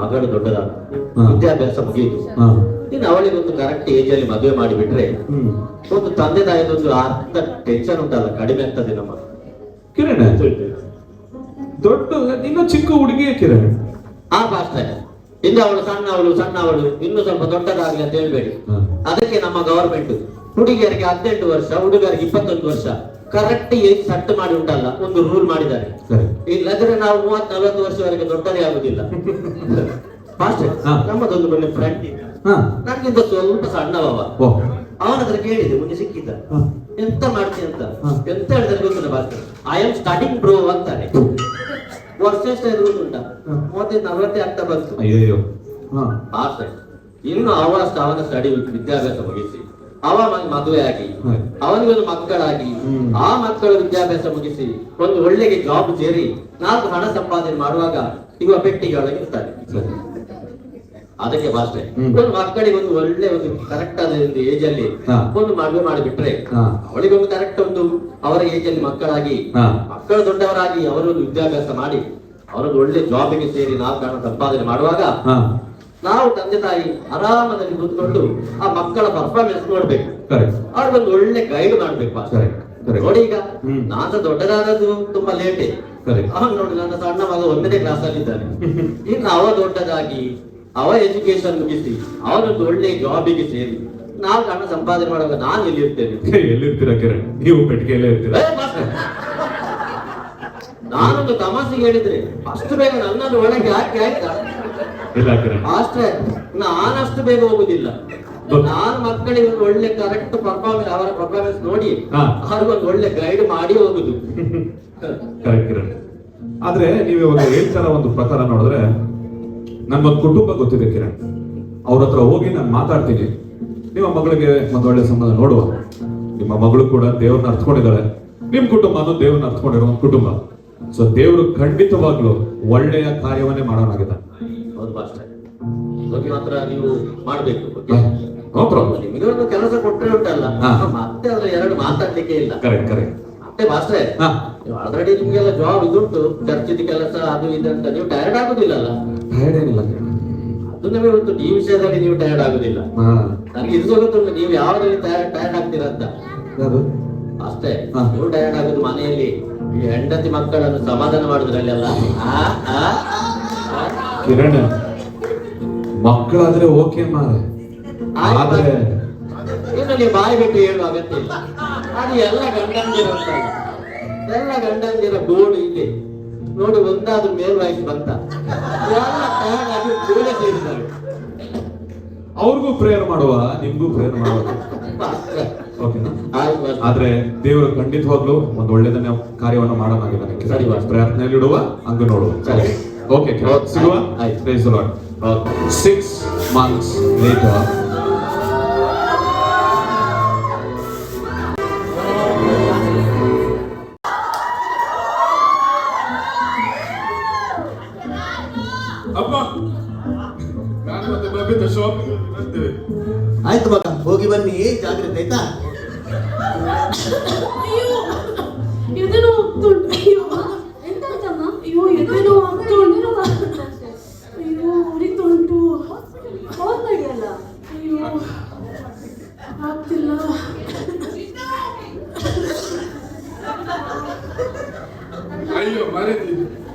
ಮಗಳು ದೊಡ್ಡದಾದ, ಹಾ. ವಿದ್ಯಾಭ್ಯಾಸ ಮುಗಿಯಿತು. ಹಾ ಇನ್ನು ಅವಳಿಗೆ ಒಂದು ಕರೆಕ್ಟ್ ಏಜ್ ಅಲ್ಲಿ ಮದುವೆ ಮಾಡಿಬಿಟ್ರೆ ಹ್ಮ್. ಒಂದು ತಂದೆ ತಾಯಿದೊಂದು ಅರ್ಥ ಟೆನ್ಷನ್ ಉಂಟಲ್ಲ, ಕಡಿಮೆ ಆಗ್ತದೆ ನಮ್ಮ. ಕಿರಣ್ ದೊಡ್ಡ ಇನ್ನು ಚಿಕ್ಕ ಹುಡುಗಿ ಕಿರಣ್. ಆ ಅಷ್ಟೇ. ಇನ್ನು ಅವಳು ಸಣ್ಣವಳು ಇನ್ನು ಸ್ವಲ್ಪ ದೊಡ್ಡದಾಗ್ಲಿ ಅಂತ ಹೇಳ್ಬೇಡಿ. ಹಾ. ಅದಕ್ಕೆ ನಮ್ಮ ಗವರ್ಮೆಂಟ್ ಹುಡುಗಿಯರಿಗೆ 18 ವರ್ಷ, ಹುಡುಗರಿಗೆ 21 ವರ್ಷ ಕರೆಕ್ಟ್ ಏಜ್ ಸೆಟ್ ಮಾಡಿ ಉಂಟಲ್ಲ, ಒಂದು ರೂಲ್ ಮಾಡಿದ್ದಾರೆ. ಸರಿ. ಇಲ್ಲದ್ರೆ ನಾವು 30-40 ವರ್ಷವರೆಗೆ ದೊಡ್ಡದೇ ಆಗುದಿಲ್ಲ. ಅಷ್ಟೇ. ಹಾ. ನಮ್ಮದೊಂದು ಒಳ್ಳೆ ಫ್ರೆಂಡ್ ಇದ್ದ, ಹಾ ನನ್ಗಿಂತ ಸ್ವಲ್ಪ ಸಣ್ಣವವ. ಓ ಅವನ ಹತ್ರ ಕೇಳಿದೆ, ಮುಂದೆ ಸಿಕ್ಕಿದ್ದ, ಹಾ. ಎಂತ ಮಾಡ್ತಿ ಅಂತ. ಹಾ. ಎಂತ ಹೇಳಿದ್ರೆ ಗೊತ್ತಿಲ್ಲ, ಭಾಷೆ ಐ ಆಮ್ ಸ್ಟಾರ್ಟಿಂಗ್ ಬ್ರೋ ಅಂತಾನೆ. ವರ್ಷ ಎಷ್ಟು ಉಂಟ, 30-40 ಆಗ್ತಾ ಬಂತು. ಅಯ್ಯಯ್ಯೋ. ಹಾ ಅಷ್ಟೇ. ಇನ್ನು ಅವನ ಸ್ಟಡಿ ವಿದ್ಯಾಭ್ಯಾಸ ಮುಗಿಸಿ, ಅವ ಮದುವೆ ಆಗಿ, ಹಾಗೆ. ಅವನಿಗೊಂದು ಮಕ್ಕಳಾಗಿ, ಹ್ಮ್. ಆ ಮಕ್ಕಳ ವಿದ್ಯಾಭ್ಯಾಸ ಮುಗಿಸಿ ಒಂದು ಒಳ್ಳೆಗೆ ಜಾಬ್ ಸೇರಿ 4 ಹಣ ಸಂಪಾದನೆ ಮಾಡುವಾಗ ಇವ ಪೆಟ್ಟಿಗೆ ಒಳಗೆ ಇರ್ತಾರೆ. ಸರಿ. ಅದಕ್ಕೆ ಭಾಷೆ ಹ್ಮ್. ಒಂದು ಮಕ್ಕಳಿಗೆ ಒಂದು ಒಳ್ಳೆ ಒಂದು ಕರೆಕ್ಟ್ ಆದ ಒಂದು ಏಜ್ ಅಲ್ಲಿ ಹಾ. ಒಂದು ಮದುವೆ ಮಾಡಿಬಿಟ್ರೆ ಹಾ. ಅವಳಿಗೊಂದು ಕರೆಕ್ಟ್ ಒಂದು ಅವರ ಏಜ್ ಅಲ್ಲಿ ಮಕ್ಕಳಾಗಿ, ಹಾ. ಮಕ್ಕಳು ದೊಡ್ಡವರಾಗಿ ಅವರೊಂದು ವಿದ್ಯಾಭ್ಯಾಸ ಮಾಡಿ ಅವರೊಂದು ಒಳ್ಳೆ ಜಾಬಿಗೆ ಸೇರಿ 4 ಹಣ ಸಂಪಾದನೆ ಮಾಡುವಾಗ ಹಾ ನಾವು ತಂದೆ ತಾಯಿ ಆರಾಮದಲ್ಲಿ ಕೂತ್ಕೊಂಡು ಆ ಮಕ್ಕಳ ಪರ್ಫಾರ್ಮೆನ್ಸ್ ನೋಡ್ಬೇಕು. ಕರೆಕ್ಟ್. ಅವ್ರಿಗೊಂದು ಒಳ್ಳೆ ಗೈಡ್ ಮಾಡ್ಬೇಕು. Correct. Correct. ನೋಡಿ, ಈಗ ಹ್ಮ್. ನಾನು ದೊಡ್ಡದಾದದ್ದು ತುಂಬಾ ಲೇಟೆ. Correct. ಅವನು ನೋಡಿ, ನನ್ನ ಸಣ್ಣ ಮಗ 1ನೇ ಕ್ಲಾಸ್ ಅಲ್ಲಿ ಇದ್ದಾನೆ. ಇನ್ನು ಅವ ದೊಡ್ಡದಾಗಿ ಅವ ಎಜುಕೇಶನ್ ಮುಗಿಸಿ ಅವನೊಂದು ಒಳ್ಳೆ ಜಾಬಿಗೆ ಸೇರಿ 4 ಹಣ ಸಂಪಾದನೆ ಮಾಡುವಾಗ ನಾನು ಎಲ್ಲಿ ಇರ್ತೇನೆ? ಎಲ್ಲಿರ್ತೀರಾ ಕಿರಣ್? ನೀವು ಪೆಟ್ಟಿಗೆಯಲ್ಲೇ ಇರ್ತೀರಾ? ಏ, ಮಾಸ್ಟ್ರೆ, ನಾನೊಂದು ತಮಾಷೆಗೆ ಹೇಳಿದ್ರೆ ಅಷ್ಟು ಬೇಗ ನನ್ನನ್ನು ಒಳಗೆ ಹಾಕಿ ಆಯ್ತಾ? ಇಲ್ಲ ಕಿರಣ್. ಮಾಸ್ಟ್ರೆ, ನಾನಷ್ಟು ಬೇಗ ಹೋಗುದಿಲ್ಲ. ಗೊತ್ತು. ನಾನು ಮಕ್ಕಳಿಗೆ ಒಂದು ಒಳ್ಳೆ ಕರೆಕ್ಟ್ ಪರ್ಫಾರ್ಮೆನ್ಸ್, ಅವರ ಪರ್ಫಾರ್ಮೆನ್ಸ್ ನೋಡಿ ಹಾ. ಅವ್ರಿಗೊಂದು ಒಳ್ಳೆ ಗೈಡ್ ಮಾಡಿ ಹೋಗುದು. ಕರೆಕ್ಟ್ ಕಿರಣ್. ಆದ್ರೆ ನೀವು ಇವಾಗ ಹೇಳ್ತಾರ ಒಂದು ಪ್ರಕಾರ ನೋಡಿದ್ರೆ ನನ್ಗೊಂದು ಕುಟುಂಬ ಗೊತ್ತಿದೆ ಕಿರಣ್. ಅವ್ರ ಹತ್ರ ಹೋಗಿ ನಾನು ಮಾತಾಡ್ತೀನಿ, ನಿಮ್ಮ ಮಗಳಿಗೆ ಒಂದು ಒಳ್ಳೆ ಸಂಬಂಧ ನೋಡುವ. ನಿಮ್ಮ ಮಗಳು ಕೂಡ ದೇವ್ರನ್ನ ಅರ್ಥಕೊಂಡಿದ್ದಾಳೆ, ನಿಮ್ ಕುಟುಂಬನು ದೇವ್ರನ್ನ ಅರ್ಥಕೊಂಡಿರೋ ಒಂದು ಕುಟುಂಬ. ಸೊ ದೇವರು ಖಂಡಿತವಾಗ್ಲು ಒಳ್ಳೆಯ ಕಾರ್ಯವನ್ನೇ ಮಾಡೋನಾಗಿದೆ. ಹೌದು ಮಾಸ್ಟ್ರೆ, ಬಗ್ಗೆ ಮಾತ್ರ ನೀವು ಮಾಡ್ಬೇಕು. No problem. ನಿಮಗೆ ಒಂದು ಕೆಲಸ ಕೊಟ್ಟರೆ ಉಂಟಲ್ಲ, ಹಾ. ಮತ್ತೆ ಅದ್ರ 2 ಮಾತಾಡ್ಲಿಕ್ಕೆ ಇಲ್ಲ. Correct correct. ಮತ್ತೆ ಮಾಸ್ಟ್ರೆ, ಹಾ ಆಲ್ರೆಡಿ ನಿಮ್ಗೆಲ್ಲ ಜಾಬ್ ಇದುಂಟು, ಚರ್ಚಿದ ಕೆಲಸ ಅದು ಇದು ಅಂತ ನೀವು ಟೈರ್ಡ್ ಆಗುದಿಲ್ಲಲ್ಲ? ಟೈರ್ಡ್ ಏನಿಲ್ಲ ಕಿರಣ್. ಅದು ನಮಗೆ ಗೊತ್ತು, ಈ ವಿಷಯದಲ್ಲಿ ನೀವು ಟೈರ್ಡ್ ಆಗುದಿಲ್ಲ. ಹಾ ನನಗೆ ಇದು ಗೊತ್ತುಂಟು, ನೀವು ಯಾವ್ದ್ರಲ್ಲಿ ಟೈರ್ಡ್ ಆಗ್ತೀರಾ ಅಂತ. ಯಾವುದು? ಅಷ್ಟೇ. ಹಾ. ನೀವು ಟೈರ್ಡ್ ಆಗುದು ಮನೆಯಲ್ಲಿ ಈ ಹೆಂಡತಿ ಮಕ್ಕಳನ್ನು ಸಮಾಧಾನ ಮಾಡುದ್ರಲ್ಲಿ ಅಲ್ಲ. ಕಿರಣ್, ಮಕ್ಕಳಾದ್ರೆ ಓಕೆ ಮಾರೆ, ಆದ್ರೆ ಇನ್ನು ನೀವು ಬಾಯಿ ಬಿಟ್ಟು ಹೇಳುವ ಅಗತ್ಯ ಇಲ್ಲ. ಅದು ಎಲ್ಲ ಗಂಡಂದಿರ ಎಲ್ಲ ಗಂಡಂದಿರ ಗೋಡು ಇಲ್ಲಿ ನೋಡಿ, ಒಂದಾದ್ರೂ ಮೇಲ್ವಾಯಿಸಿ ಬಂತ ಎಲ್ಲ ಟೈರ್ಡ್ ಆಗಿ ಗೋಡೆ ಸೇರಿದ್ದಾರೆ. ಅವ್ರಿಗೂ ಪ್ರೇಯರ್ ಮಾಡುವ, ನಿಮ್ಗೂ ಪ್ರೇಯರ್ ಮಾಡುವ. ಓಕೆನಾ? ಆದ್ರೆ ದೇವರು ಖಂಡಿತವಾಗ್ಲೂ ಒಂದು ಒಳ್ಳೆದನ್ನ ಕಾರ್ಯವನ್ನು ಮಾಡೋನಾಗಿದ್ದಾನೆ. ಸರಿ ಮಾಸ್ಟರ್. ಪ್ರಯತ್ನದಲ್ಲಿಡುವ, ಹಂಗ ನೋಡುವ. ಸರಿ. ಓಕೆ ಸಿಗುವ. ಆಯ್ತು. Praise the Lord. 6 months later. ಅಪ್ಪ, ನಾನು ಮತ್ತೆ ಬಬಿತಾ ಶಾಪಿಂಗ್ ಬರ್ತೇವೆ. ಆಯ್ತು ಮಗ, ಹೋಗಿ ಬನ್ನಿ, ಜಾಗ್ರತೆ ಆಯ್ತಾ? ಅಯ್ಯೋ, ಎದೆ ನೋವು ಆಗ್ತುಂಟು. ಅಯ್ಯೋ, ಎಂತ ಆಯ್ತಮ್ಮ? ಅಯ್ಯೋ, ಎದೆ ನೋವು ಆಗ್ತುಂಟು. ಅಯ್ಯೋ, ಉರಿತುಂಟು. ಹೋಗ್ಬೇಡಿ ಅಲ್ಲ. ಅಯ್ಯೋ, ಆಗ್ತಿಲ್ಲ. ಅಯ್ಯೋ ಮರಿತೀನಿ.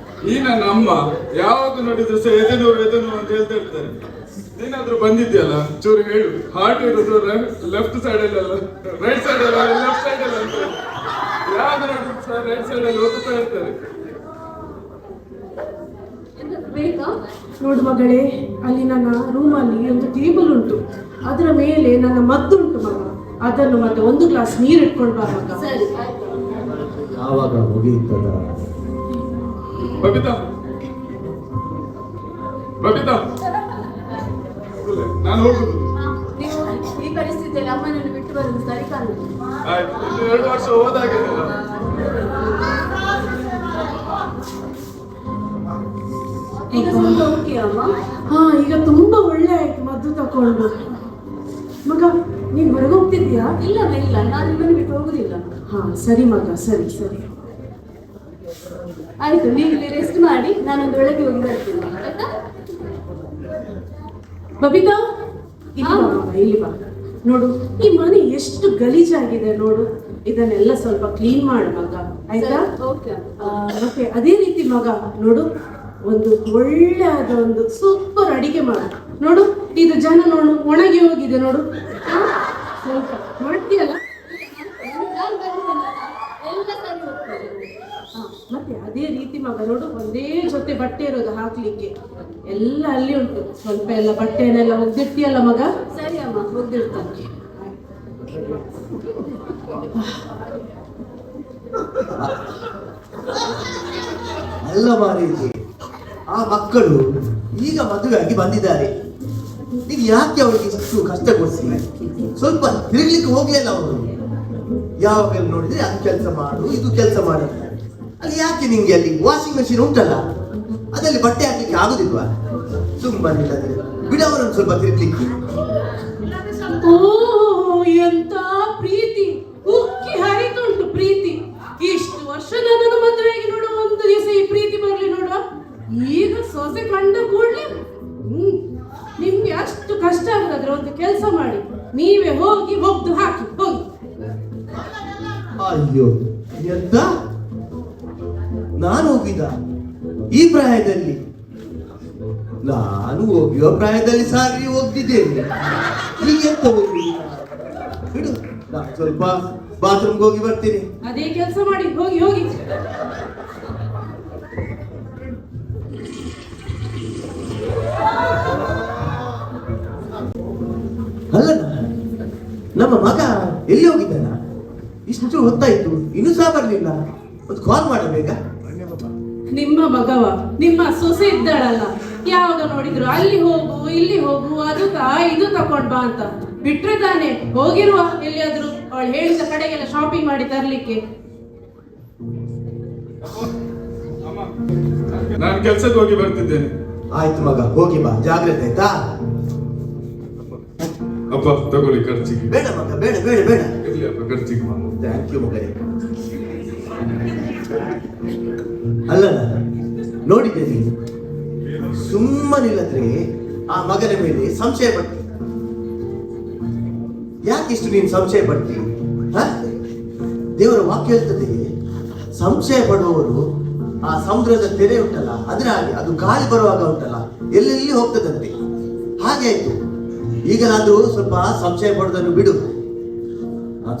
ಈ ನನ್ನ ಅಮ್ಮ ಯಾವಾಗ ನೋಡಿದ್ರು ಸಹ ಎದೆನು ಅಂತ ಹೇಳ್ತಾ ಇರ್ತಾರೆ. ನೀನಾದ್ರೂ ಬಂದಿದ್ಯಲ್ಲ ಚೂರು ಹೇಳು. ಹಾರ್ಟ್ ಇರೋದು ಲೆಫ್ಟ್ ಸೈಡ್ ಅಲ್ಲ, ರೈಟ್ ಸೈಡ್ ಅಲ್ಲ, ಲೆಫ್ಟ್ ಸೈಡ್ ಅಲ್ಲ ಅಂತ ಯಾವ್ದು ನೋಡಿದ್ರು ಸಹ ರೈಟ್ ಸೈಡ್ ಅಲ್ಲಿ ಓದ್ತಾ ಇರ್ತಾರೆ. ಬೇಕಾ? ನೋಡು ಮಗಳೇ, ಅಲ್ಲಿ ನನ್ನ ರೂಮಲ್ಲಿ ಒಂದು ಟೇಬಲ್ ಉಂಟು, ಅದರ ಮೇಲೆ ನನ್ನ ಮದ್ದುಂಟು ಮಗ. ಅದನ್ನು ಮತ್ತೆ ಒಂದು ಗ್ಲಾಸ್ ನೀರು ಇಟ್ಕೊಂಡು ಬಾ ಮಗ. ಸರಿ. ಯಾವಾಗ ಮುಗಿಯುತ್ತದ? ಬಬಿತಾ, ಬಬಿತಾ, ನಾನು ಹೋಗುದು. ನೀವು ಈ ಪರಿಸ್ಥಿತಿಯಲ್ಲಿ ಅಮ್ಮನನ್ನು ಬಿಟ್ಟು ಬರೋದು ಸರಿ ಕಾಣುತ್ತೆ. ಆಯ್ತು, ಇನ್ನು 2 ವರ್ಷ ಹೋದಾಗಿಲ್ಲ. ಈಗ ಸ್ವಲ್ಪ ಓಕೆ ಅಮ್ಮ? ಹಾ, ಈಗ ತುಂಬಾ ಒಳ್ಳೆ ಆಯ್ತು ಮದ್ದು ತಕೊಂಡು. ಮಗ, ನೀನ್ ಹೊರಗೆ ಹೋಗ್ತಿದ್ಯಾ? ಇಲ್ಲ ಇಲ್ಲ, ನಾನು ನಿಮ್ಮನ್ನು ಬಿಟ್ಟು ಹೋಗುದಿಲ್ಲ. ಹಾ ಸರಿ ಮಗ, ಸರಿ ಸರಿ ಆಯ್ತು. ನೀವು ಇಲ್ಲಿ ರೆಸ್ಟ್ ಮಾಡಿ, ನಾನೊಂದು ಒಳಗೆ ಹೋಗಿ ಬರ್ತೀನಿ ಆಯ್ತಾ? ಬಬಿತಾ, ಇಲ್ಲಿ ಬಾ ಮಗ, ಇಲ್ಲಿ ಬಾ. ನೋಡು, ಈ ಮನೆ ಎಷ್ಟು ಗಲೀಜಾಗಿದೆ ನೋಡು. ಇದನ್ನೆಲ್ಲ ಸ್ವಲ್ಪ ಕ್ಲೀನ್ ಮಾಡು ಮಗ, ಆಯ್ತಾ? ಮತ್ತೆ ಅದೇ ರೀತಿ ಮಗ ನೋಡು, ಒಂದು ಒಳ್ಳೆಯಾದ ಒಂದು ಸೂಪರ್ ಅಡಿಗೆ ಮಾಡು. ನೋಡು, ಇದು ಜನ ನೋಡು ಒಣಗಿ ಹೋಗಿದೆ ನೋಡು. ಸ್ವಲ್ಪ ಮಾಡ್ತೀಯಲ್ಲ? ಮತ್ತೆ ಅದೇ ರೀತಿ ಮಗ ನೋಡು, ಒಂದೇ ಜೊತೆ ಬಟ್ಟೆ ಇರೋದು ಹಾಕ್ಲಿಕ್ಕೆ, ಎಲ್ಲ ಅಲ್ಲಿ ಉಂಟು. ಸ್ವಲ್ಪ ಎಲ್ಲ ಬಟ್ಟೆನೆಲ್ಲ ಒಗ್ದಿರ್ತೀಯಲ್ಲ ಮಗ? ಸರಿ ಅಮ್ಮ, ಒಗ್ದಿರ್ತಾನೆ. ಅಲ್ಲ ಮಾರೀತಿ, ಆ ಮಕ್ಕಳು ಈಗ ಮದುವೆಯಾಗಿ ಬಂದಿದ್ದಾರೆ. ನೀನು ಯಾಕೆ ಅವರಿಗೆ ಇಷ್ಟು ಕಷ್ಟ ಕೊಡ್ಸಿ? ಸ್ವಲ್ಪ ತಿರುಗ್ಲಿಕ್ಕೆ ಹೋಗ್ಲಿಲ್ಲ ಅವರು. ಯಾವಾಗ ನೋಡಿದ್ರೆ ಅದು ಕೆಲಸ ಮಾಡು, ಇದು ಕೆಲಸ ಮಾಡು. ಅಲ್ಲಿ ಯಾಕೆ ನಿಂಗೆ ಅಲ್ಲಿ ವಾಷಿಂಗ್ ಮೆಷಿನ್ ಉಂಟಲ್ಲ, ಅದರಲ್ಲಿ ಬಟ್ಟೆ ಹಾಕ್ಲಿಕ್ಕೆ ಆಗುದಿಲ್ವಾ? ಸುಮ್ಮನಿಲ್ಲದ್ರೆ ಬಿಡವರನ್ನು ಸ್ವಲ್ಪ ತಿರುಗ್ಲಿಕ್ಕೆ. ಓ, ಎಂತ ಪ್ರೀತಿ, ಉಕ್ಕಿ ಹರಿದುಂಟು ಪ್ರೀತಿ. ಇಷ್ಟು ವರ್ಷ ನನ್ನನ್ನು ಮದುವೆಯಾಗಿ ನೋಡುವ ಒಂದು ದಿವಸ ಈ ಪ್ರೀತಿ ಬರ್ಲಿ ನೋಡುವ. ಈಗ ಸೊಸೆ ಕಂಡ ಕೂಡ್ಲಿ ನಿಮ್ಗೆ ಅಷ್ಟು ಕಷ್ಟ ಆಗುದಾದ್ರೆ ಒಂದು ಕೆಲಸ ಮಾಡಿ, ನೀವೇ ಹೋಗಿ ಒಗ್ದು ಹಾಕಿ ಹೋಗಿ. ಅಯ್ಯೋ, ಎಂತ ನಾನು ಹೋಗಿದ ಈ ಪ್ರಾಯದಲ್ಲಿ? ನಾನು ಹೋಗಿಯೋ ಪ್ರಾಯದಲ್ಲಿ ಸಾರಿ ಹೋಗ್ತಿದ್ದೇನೆ. ಈಗ ಎಂತ ಹೋಗಿ ಬಿಡು, ನಾನು ಸ್ವಲ್ಪ ಬಾತ್ರೂಮ್ಗೆ ಹೋಗಿ ಬರ್ತೀನಿ. ಅದೇ ಕೆಲಸ ಮಾಡಿ, ಹೋಗಿ ಹೋಗಿ. ಅಲ್ಲ, ನಮ್ಮ ಮಗ ಎಲ್ಲಿ ಹೋಗಿದ್ದಾನ? ಇಷ್ಟು ಹೊತ್ತಾಯ್ತು, ಇನ್ನೂ ಸಹ ಬರ್ಲಿಲ್ಲ. ಒಂದು ಕಾಲ್ ಮಾಡಬೇಕ. ನಿಮ್ಮ ಮಗವ, ನಿಮ್ಮ ಸೊಸೆ ಇದ್ದಾಳಲ್ಲ, ಯಾವಾಗ ನೋಡಿದ್ರು ಅಲ್ಲಿ ಹೋಗು ಇಲ್ಲಿ ಹೋಗು, ಅದು ಇದು ತಕೊಂಡ್ ಬಾ ಅಂತ ಬಿಟ್ರೆ ತಾನೆ ಹೋಗಿರುವ ಎಲ್ಲಿಯಾದ್ರೂ ಅವಳು ಹೇಳಿದ ಕಡೆಗೆಲ್ಲ ಶಾಪಿಂಗ್ ಮಾಡಿ ತರ್ಲಿಕ್ಕೆ. ನಾನು ಕೆಲ್ಸಕ್ಕೆ ಹೋಗಿ ಬರ್ತಿದ್ದೇನೆ. ಆಯ್ತು ಮಗ, ಹೋಗಿ ಬಾ, ಜಾಗ್ರತೆ ಆಯ್ತಾ? ಅಪ್ಪ ತಗೊಳ್ಳಿ ಖರ್ಚಿಗೆ. ಬೇಡ ಮಗ, ಬೇಡ ಬೇಡ ಬೇಡ. ಇರ್ಲಿ ಅಪ್ಪ, ಖರ್ಚಿಗೆ. ಥ್ಯಾಂಕ್ ಯು ಮಗನೇ. ಅಲ್ಲ, ನೋಡಿದ್ದೇನೆ ಸುಮ್ಮನಿಲ್ಲದ್ರೆ ಆ ಮಗನ ಮೇಲೆ ಸಂಶಯ ಪಟ್ಟಿ. ಯಾಕಿಷ್ಟು ನೀನು ಸಂಶಯ ಪಟ್ಟಿ? ದೇವರ ವಾಕ್ಯ ಹೇಳ್ತದೆ, ಸಂಶಯ ಪಡುವವರು ಆ ಸಮುದ್ರದ ತೆರೆ ಉಂಟಲ್ಲ ಅದರ ಹಾಗೆ, ಅದು ಗಾಳಿ ಬರುವಾಗ ಉಂಟಲ್ಲ ಎಲ್ಲೆಲ್ಲಿ ಹೋಗ್ತದಂತೆ. ಹಾಗೆ ಆಯ್ತು. ಈಗಲಾದ್ರೂ ಸ್ವಲ್ಪ ಸಂಶಯ ಪಡೋದನ್ನು ಬಿಡು.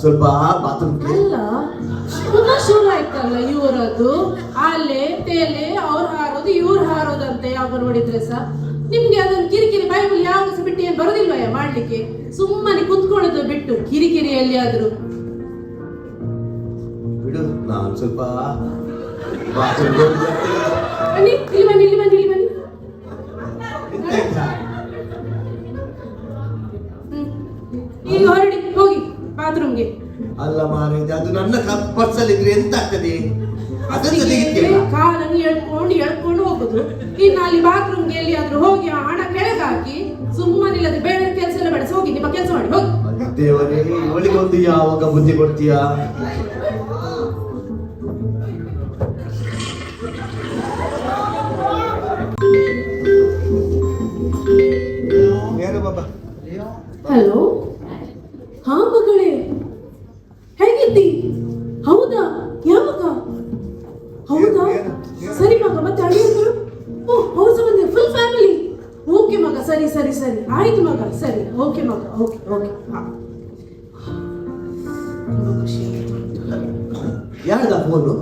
ಸ್ವಲ್ಪ ಬಾತ್ರೂಮ್. ಅಲ್ಲ, ಪುನಃ ಶುರು ಆಯ್ತಲ್ಲ ಇವರದ್ದು, ಅಲೆ ತೇಲೆ ಅವ್ರು ಹಾರೋದು ಇವ್ರು ಹಾರೋದಂತೆ. ಯಾವಾಗ ನೋಡಿದ್ರೆ ಸಹ ನಿಮ್ಗೆ ಅದೊಂದು ಕಿರಿಕಿರಿ ಬೈಬಲ್ ಯಾವಾಗ ಸಹ ಬಿಟ್ಟು ಏನ್ ಬರೋದಿಲ್ವಯ್ಯ ಮಾಡ್ಲಿಕ್ಕೆ? ಸುಮ್ಮನೆ ಕುತ್ಕೊಳ್ಳೋದು ಬಿಟ್ಟು ಕಿರಿಕಿರಿ ಎಲ್ಲಿಯಾದ್ರು ಬಿಡು. ನಾನು ಸ್ವಲ್ಪ ಬಾತ್ರೂಮ್ ಬನ್ನಿ, ಇಲ್ಲಿ ಬನ್ನಿ, ಇಲ್ಲಿ ಬನ್ನಿ, ಇಲ್ಲಿ ಬನ್ನಿ. ಈಗ ಹೊರಡಿ, ಹೋಗಿ ಬಾತ್ರೂಮ್ಗೆ. ಅಲ್ಲ ಮಾರಿದೆ, ಅದು ನನ್ನ ಪರ್ಸಲ್ಲಿ ಇದ್ರೆ ಎಂತ ಆಗ್ತದೆ? ಕಾಲನ್ನು ಎಳ್ಕೊಂಡು ಹೋಗುದು. ಇನ್ನು ಅಲ್ಲಿ ಬಾತ್ರೂಮ್ಗೆ ಎಲ್ಲಿಯಾದ್ರೂ ಹೋಗಿ ಆ ಹಣ ಕೆಳಗೆ ಹಾಕಿ ಸುಮ್ಮನಿಲ್ಲದೆ ಬೇಡ ಕೆಲಸ ಎಲ್ಲ ಬೇಡ, ಹೋಗಿ ನಿಮ್ಮ ಕೆಲಸ ಮಾಡಿ ಹೋಗಿ. ದೇವರೇ, ಇವಳಿಗೆ ಒಂದು ಯಾವಾಗ ಬುದ್ಧಿ ಕೊಡ್ತೀಯಾ? ಹಲೋ, ಹಾ ಮಗಳೇ, ಹೇಗಿದ್ದಿ? ಹೌದಾ? ಯಾವಾಗ? ಹೌದಾ? ಸರಿ ಆಯ್ತು ಮಗ, ಸರಿ ಓಕೆ ಮಗ, ಓಕೆ ಓಕೆ. ತುಂಬಾ ಖುಷಿ ಆಯ್ತು. ಯಾರ್ದ ಫೋನು?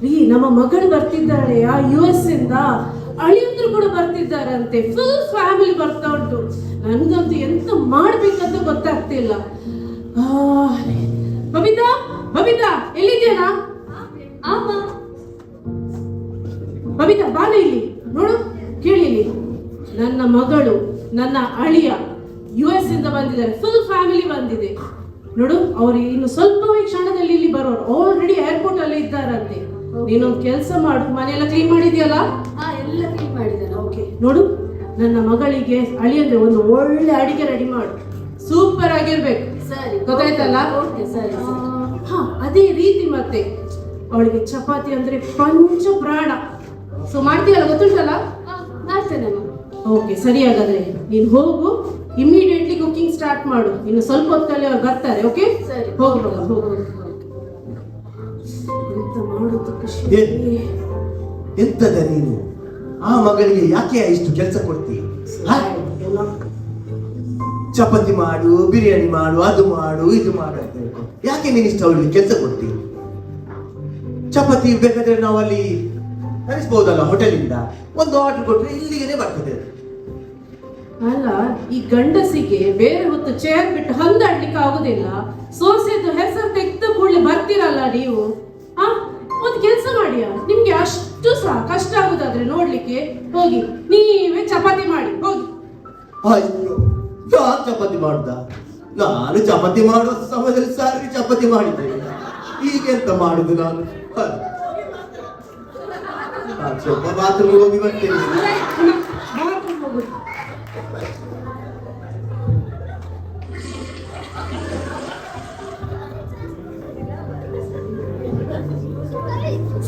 ರೀ, ನಮ್ಮ ಮಗಳು ಬರ್ತಿದ್ದಾಳೆ ಆ US ಇಂದ, ಅಳಿಯಂದ್ರು ಕೂಡ ಬರ್ತಿದ್ದಾರಂತೆ, ಫುಲ್ ಫ್ಯಾಮಿಲಿ ಬರ್ತಾ ಉಂಟು. ನನ್ಗಂತೂ ಎಂತ ಮಾಡ್ಬೇಕಂತ ಗೊತ್ತಾಗ್ತಿಲ್ಲ. ಬಬಿತಾ, ಬಬಿತಾ ಎಲ್ಲಿದ್ಯಾನಾ? ಬಬಿತಾ ಬಾನ ಇಲ್ಲಿ ನೋಡು, ಕೇಳಿ ಇಲ್ಲಿ. ನನ್ನ ಮಗಳು, ನನ್ನ ಅಳಿಯ US ಇಂದ ಬಂದಿದ್ದಾರೆ, ಫುಲ್ ಫ್ಯಾಮಿಲಿ ಬಂದಿದೆ ನೋಡು. ಅವ್ರು ಇನ್ನು ಸ್ವಲ್ಪವೇ ಕ್ಷಣದಲ್ಲಿ ಇಲ್ಲಿ ಬರೋರು, ಆಲ್ರೆಡಿ ಏರ್ಪೋರ್ಟ್ ಅಲ್ಲಿ ಇದ್ದಾರಂತೆ. ನೀನೊಂದು ಕೆಲಸ ಮಾಡು, ಮನೆಯೆಲ್ಲ ಕ್ಲೀನ್ ಮಾಡಿದ್ಯಲ್ಲ? ಎಲ್ಲ ಕ್ಲೀನ್ ಮಾಡಿದ್ದೇನೆ. ಓಕೆ, ನೋಡು ನನ್ನ ಮಗಳಿಗೆ ಅಳಿಯಂದ್ರೆ ಒಂದು ಒಳ್ಳೆ ಅಡಿಗೆ ರೆಡಿ ಮಾಡು, ಸೂಪರ್ ಆಗಿರ್ಬೇಕು. ಸರಿ, ಗೊತ್ತಾಯ್ತಲ್ಲ? ಓಕೆ ಸರಿ ಸರಿ. ಹಾ, ಅದೇ ರೀತಿ ಮತ್ತೆ ಅವಳಿಗೆ ಚಪಾತಿ ಅಂದ್ರೆ ಪಂಚ ಪ್ರಾಣ. ಸೊ ಮಾಡ್ತೀಯಲ್ಲ, ಗೊತ್ತುಂಟಲ್ಲ? ಮಾಡ್ತೇನೆ. ಓಕೆ, ಸರಿ. ಹಾಗಾದ್ರೆ ನೀನು ಹೋಗು, ಇಮಿಡಿಯೇಟ್ಲಿ ಕುಕಿಂಗ್ ಸ್ಟಾರ್ಟ್ ಮಾಡು. ಇನ್ನು ಸ್ವಲ್ಪ ಹೊತ್ತಲ್ಲಿ ಅವ್ರು ಬರ್ತಾರೆ. ಓಕೆ, ಸರಿ. ಹೋಗಿ ಮಗ, ಹೋಗು. ಎಂತ ಮಾಡುದು ಖುಷಿ. ಎಂತದ ನೀನು ಆ ಮಗಳಿಗೆ ಯಾಕೆ ಇಷ್ಟು ಕೆಲಸ ಕೊಡ್ತಿ? ಚಪಾತಿ ಮಾಡು, ಬಿರಿಯಾನಿ ಮಾಡು, ಅದು ಮಾಡು, ಇದು ಮಾಡು ಅಂತ ಹೇಳ್ಕೊ. ಯಾಕೆ ನೀನು ಇಷ್ಟು ಅವಳಿಗೆ ಕೆಲಸ ಕೊಡ್ತಿ? ಚಪಾತಿ ಬೇಕಾದ್ರೆ ನಾವು ಅಲ್ಲಿ ತರಿಸ್ಬಹುದಲ್ಲ, ಹೋಟೆಲಿಂದ ಒಂದು ಆರ್ಡರ್ ಕೊಟ್ರೆ ಇಲ್ಲಿಗೆ ಬರ್ತದೆ. ಅಲ್ಲ, ಈ ಗಂಡಸಿಗೆ ಬೇರೆ ಹೊತ್ತು ಚೇರ್ ಬಿಟ್ಟು ಹಂದಾಡ್ಲಿಕ್ಕೆ ಆಗುದಿಲ್ಲ. ಸೋಸೆದು ಹೆಸರು ತೆಗೆದ ಕೂಡಲೇ ಬರ್ತೀರಲ್ಲ ನೀವು. ಹಾ, ಒಂದು ಕೆಲಸ ಮಾಡಿಯ, ನಿಮ್ಗೆ ಅಷ್ಟು ಸಹ ಕಷ್ಟ ಆಗುದಾದ್ರೆ ನೋಡ್ಲಿಕ್ಕೆ ಹೋಗಿ ನೀವೇ ಚಪಾತಿ ಮಾಡಿ ಹೋಗಿ. ಅಯ್ಯೋ, ನಾನ್ ಚಪಾತಿ ಮಾಡುದ? ನಾನು ಚಪಾತಿ ಮಾಡುವ ಸಮಯದಲ್ಲಿ ಸಾರಿ ಚಪಾತಿ ಮಾಡಿದ್ದೇನೆ. ಈಗೆಂತ ಮಾಡುದು ನಾನು? ಸ್ವಲ್ಪ ಬಾತ್ರೂಮ್ ಹೋಗಿ ಬರ್ತೇನೆ.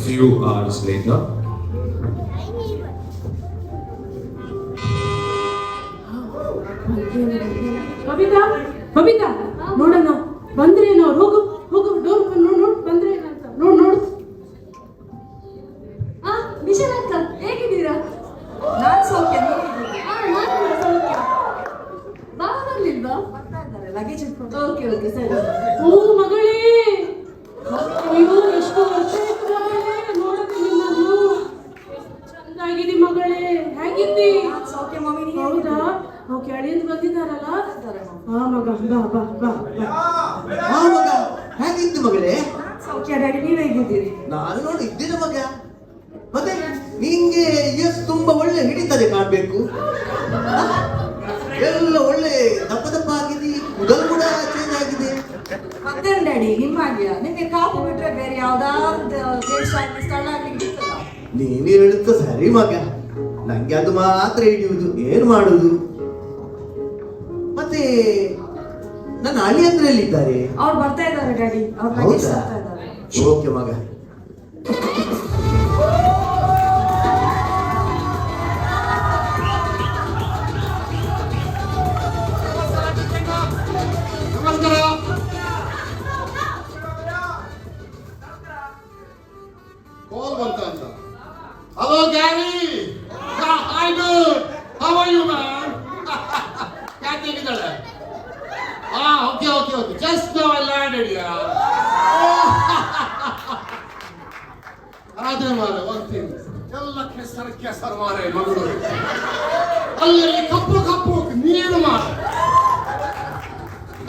Few hours later. Babita, Babita ನೋಡೋಣ ಬಂದ್ರೇನೋ. ಹೋಗು ಹೋಗು, ಡೋರ್ ನೋಡು ನೋಡು ಬಂದ್ರೇನಂತ ನೋಡು ನೋಡು. ನಿಶಾಲ್ ಅಕ್ಕ ಹೇಗಿದ್ದೀರಾ? ನಾನ್ ಸೌಖ್ಯ. ನಾನು ಕೂಡ ಸೌಖ್ಯ. ಬಾಬಾ ಬರ್ಲಿಲ್ವಾ? ಬರ್ತಾ ಇದ್ದಾರೆ, ಲಗೇಜ್ ಇಟ್ಕೊಂಡು. ಓಕೆ ಓಕೆ ಸರಿ. ಓ ಮಗಳೇ, ಅಯ್ಯೋ ಎಷ್ಟು ವರ್ಷ ಆಯ್ತು ಮಗಳೇ ನೋಡೋದು ನಿನ್ನನ್ನು. ಚಂದಾಗಿದಿ ಮಗಳೇ, ಹೇಗಿದ್ದಿ? ನಾನ್ ಸೌಖ್ಯ ಮಮ್ಮಿ, ನೀನ್ ಹೌದಾ? ಓಕೆ, ಅಳಿಯಂದು ಬಂದಿದ್ದಾರಲ್ಲ? ಹೇಗಿದ್ದಾರೆ ಮಮ್ಮಿ? ಹಾ ಮಗ, ಬಾ ಬಾ ಬಾ ಬಾ. ಆ ಮಗ ಹೇಗಿತ್ತು ಮಗಳೇ? ನಾನ್ ಸೌಖ್ಯ ಡ್ಯಾಡಿ, ನೀವ್ ಹೇಗಿದ್ದೀರಿ? ನಾನು ನೋಡಿ ಇದ್ದೇನೆ ಮಗ. ಮತ್ತೆ ನಿಂಗೆ ಎಷ್ಟು ತುಂಬಾ ಒಳ್ಳೆ ಹಿಡಿತದೆ ಕಾಣ್ಬೇಕು. ಎಲ್ಲ ಒಳ್ಳೆ ದಪ್ಪ ದಪ್ಪ ಆಗಿದೆ, ಕೂದಲು ಕೂಡ ಚೇಂಜ್ ಆಗಿದೆ. ಮತ್ತೇನ್ ಡ್ಯಾಡಿ ನಿಮ್ಮ ಹಾಗೆಯ? ನಿಮ್ಗೆ ಕಾಪು ಬಿಟ್ರೆ ಬೇರೆ ಯಾವ್ದಾದ್ರು ದೇಶ ಸ್ಥಳ ಆಗ್ಲಿಕ್ಕೆ ಇರ್ತದ? ನೀನು ಹೇಳುತ್ತ ಸರಿ ಮಗ, ನಂಗೆ ಅದು ಮಾತ್ರ ಹಿಡಿಯುವುದು, ಏನ್ ಮಾಡುದು? ಮತ್ತೆ ನನ್ನ ಅಳಿಯಂದ್ರಲ್ಲಿದ್ದಾರೆ. ಅವ್ರು ಬರ್ತಾ ಇದ್ದಾರೆ ಡ್ಯಾಡಿ, ಅವ್ರ ಲಗೇಜ್ ಹೌದಾ? ತರ್ತಾ ಇದ್ದಾರೆ. ಓಕೆ ಮಗ. ಕಾಲ್ ಬಂತ ಅಂತ. Hello Gary, hi dude, how are you man? ಯಾಕೆ ಹೇಗಿದ್ದಾಳೆ? Okay okay okay, just now I landed yeah. ಆದ್ರೆ ಮಾರೆ ಹೋಗ್ತೀನಿ, ಎಲ್ಲ ಕೆಸರು ಮಾರೆ ಮಗಳು. ಅಲ್ಲಿ ಕಪ್ಪು ಕಪ್ಪು ನೀರು ಮಾರೆ.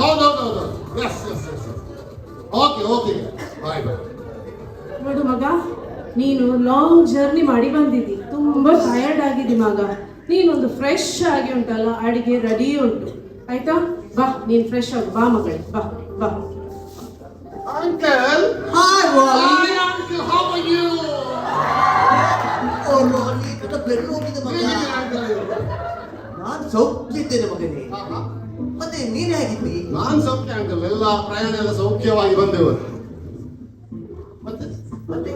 ಹೌದೌದೌದು, yes yes yes. Okay okay, bye bye. ನೋಡು ಮಗ, ನೀನು ಲಾಂಗ್ ಜರ್ನಿ ಮಾಡಿ ಬಂದಿದ್ದಿ, ತುಂಬಾ ಟಯರ್ಡ್ ಆಗಿದ್ದಿ ಮಗ. ನೀನೊಂದು ಫ್ರೆಶ್ ಆಗಿ ಉಂಟಲ್ಲ, ಅಡಿಗೆ ರೆಡಿ ಉಂಟು ಆಯ್ತಾ? ಬಾ, ನೀನ್ ಫ್ರೆಶ್ ಆಗಿ ಬಾ ಮಗಳೇ, ಬಾ ಬಾ. Uncle! ಹಾಯ್ ವಾಲಿ. Hi uncle, how are you? ಓ ವಾಲಿ, ಇದು ಬೆನ್ನು ಹೋಗಿದೆ ಮಗ. ಹೇಗಿದ್ದೀರಾ uncle ನೀವು? ನಾನು ಸೌಖ್ಯ ಇದ್ದೇನೆ ಮಗನೇ. ಮತ್ತೆ ನೀನ್ ಹೇಗಿದ್ದಿ? ನಾನ್ ಸೌಖ್ಯ ಅಂಕಲ್, ಎಲ್ಲ ಪ್ರಯಾಣ ಎಲ್ಲ ಸೌಖ್ಯವಾಗಿ ಬಂದೆವು. ಮತ್ತೆ ಮತ್ತೆ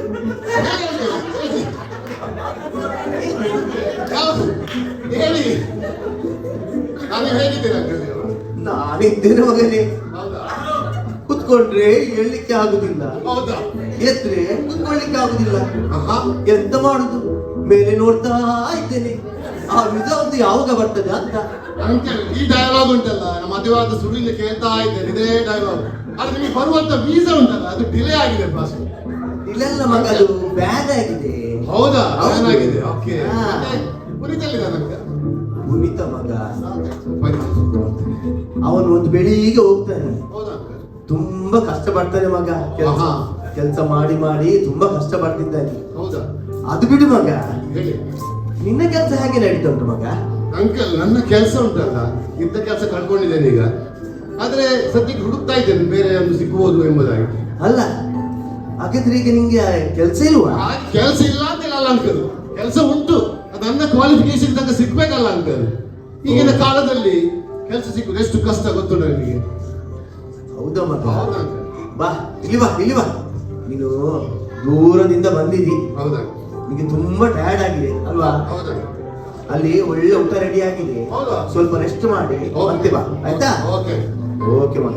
ಹೇಳಿ, ನಾನು ಹೇಗಿದ್ದೀರಾ ಅಂಕಲ್ ನೀವು? ನಾನಿದ್ದೇನೆ ಮಗನೇ. ಹೌದಾ? ಕುತ್ಕೊಂಡ್ರೆ ಹೇಳಲಿಕ್ಕೆ ಆಗುದಿಲ್ಲ, ಹೌದಾ? ಎದ್ರೆ ಕುತ್ಕೊಳ್ಳಿಕ್ಕೆ ಆಗುದಿಲ್ಲ. ಆಹಾ. ಎಂತ ಮಾಡುದು? ಮೇಲೆ ನೋಡ್ತಾ ಇದ್ದೇನೆ. ಆ ವಿಧ ಒಂದು ಯಾವಾಗ ಬರ್ತದೆ ಅಂತ. ಅಂಕಲ್ ಈ ಡೈಲಾಗ್ ಉಂಟಲ್ಲ, ನಮ್ಮ ಮದುವಾದ ಸುಳ್ಳಿಂದ ಕೇಳ್ತಾ ಇದ್ದೇನೆ ಇದೇ ಡೈಲಾಗ್. ಆದ್ರೆ ನಿಮಗೆ ಬರುವಂತ ವೀಸಾ ಉಂಟಲ್ಲ ಅದು ಡಿಲೇ ಆಗಿದೆ ಬಾಸ್. ಇಲ್ಲೆಲ್ಲ ಮಗ ಅದು ಬ್ಯಾನ್ ಆಗಿದೆ. ಹೌದಾ? ಹೌದು. ಏನಾಗಿದೆ? ಓಕೆ. ಹಾ. ಪುನೀತಲ್ಲಿದ ನಮ್ಗೆ ಪುನೀತ ಮಗ ಅವನು ಒಂದು ಬೆಳಿಗ್ಗೆ ಹೋಗ್ತಾನೆ, ಹೌದಾ? ತುಂಬಾ ಕಷ್ಟ ಪಡ್ತಾನೆ ಮಗ. ಆಹಾ. ಕೆಲಸ ಮಾಡಿ ಮಾಡಿ ತುಂಬಾ ಕಷ್ಟ ಪಡ್ತಿದ್ದಾನೆ. ಹೌದಾ? ಅದು ಬಿಡು ಮಗ, ಹೇಳಿ ನಿನ್ನ ಕೆಲಸ ಹೇಗೆ ನಡೀತಾ ಉಂಟು ಮಗ? ಅಂಕಲ್ ನನ್ನ ಕೆಲಸ ಉಂಟಲ್ಲ, ಇದ್ದ ಕೆಲಸ ಕಳ್ಕೊಂಡಿದ್ದೇನೆ ಈಗ. ಆದ್ರೆ ಸದ್ಯಕ್ಕೆ ಹುಡುಕ್ತಾ ಇದ್ದೇನೆ ಬೇರೆ ಒಂದು ಸಿಗ್ಬೋದು ಎಂಬುದಾಗಿ. ಅಲ್ಲ ಹಾಗಾದ್ರೆ ಈಗ ನಿಂಗೆ ಕೆಲಸ ಇಲ್ವಾ? ಕೆಲಸ ಇಲ್ಲ ಅಂತ ಹೇಳಲ್ಲ ಅಂಕಲ್, ಕೆಲಸ ಉಂಟು. ಅದು ನನ್ನ ಕ್ವಾಲಿಫಿಕೇಶನ್ ತನಕ ಸಿಗ್ಬೇಕಲ್ಲ ಅಂಕಲ್. ಈಗಿನ ಕಾಲದಲ್ಲಿ ಕೆಲಸ ಸಿಕ್ಕುದು ಎಷ್ಟು ಕಷ್ಟ ಗೊತ್ತುಂಟ ನಿಮಗೆ? ಹೌದಾ ಮಗ? ಹೌದಾ ಅಂಕಲ್? ಬಾ ಇಲ್ಲಿ ಬಾ, ಇಲ್ಲಿ ಬಾ. ನೀನು ದೂರದಿಂದ ಬಂದಿದಿ, ಹೌದಾ? ನಿಮಗೆ ತುಂಬಾ ಟಯರ್ಡ್ ಆಗಿದೆ ಅಲ್ವಾ? ಹೌದಾ? ಅಲ್ಲಿ ಒಳ್ಳೆ ಊಟ ರೆಡಿ ಆಗಿದೆ, ಹೌದಾ? ಸ್ವಲ್ಪ ರೆಸ್ಟ್ ಮಾಡಿ ಮತ್ತೆ ಬಾ, ಆಯ್ತಾ? ಓಕೆ. ಓಕೆ ಮಗ.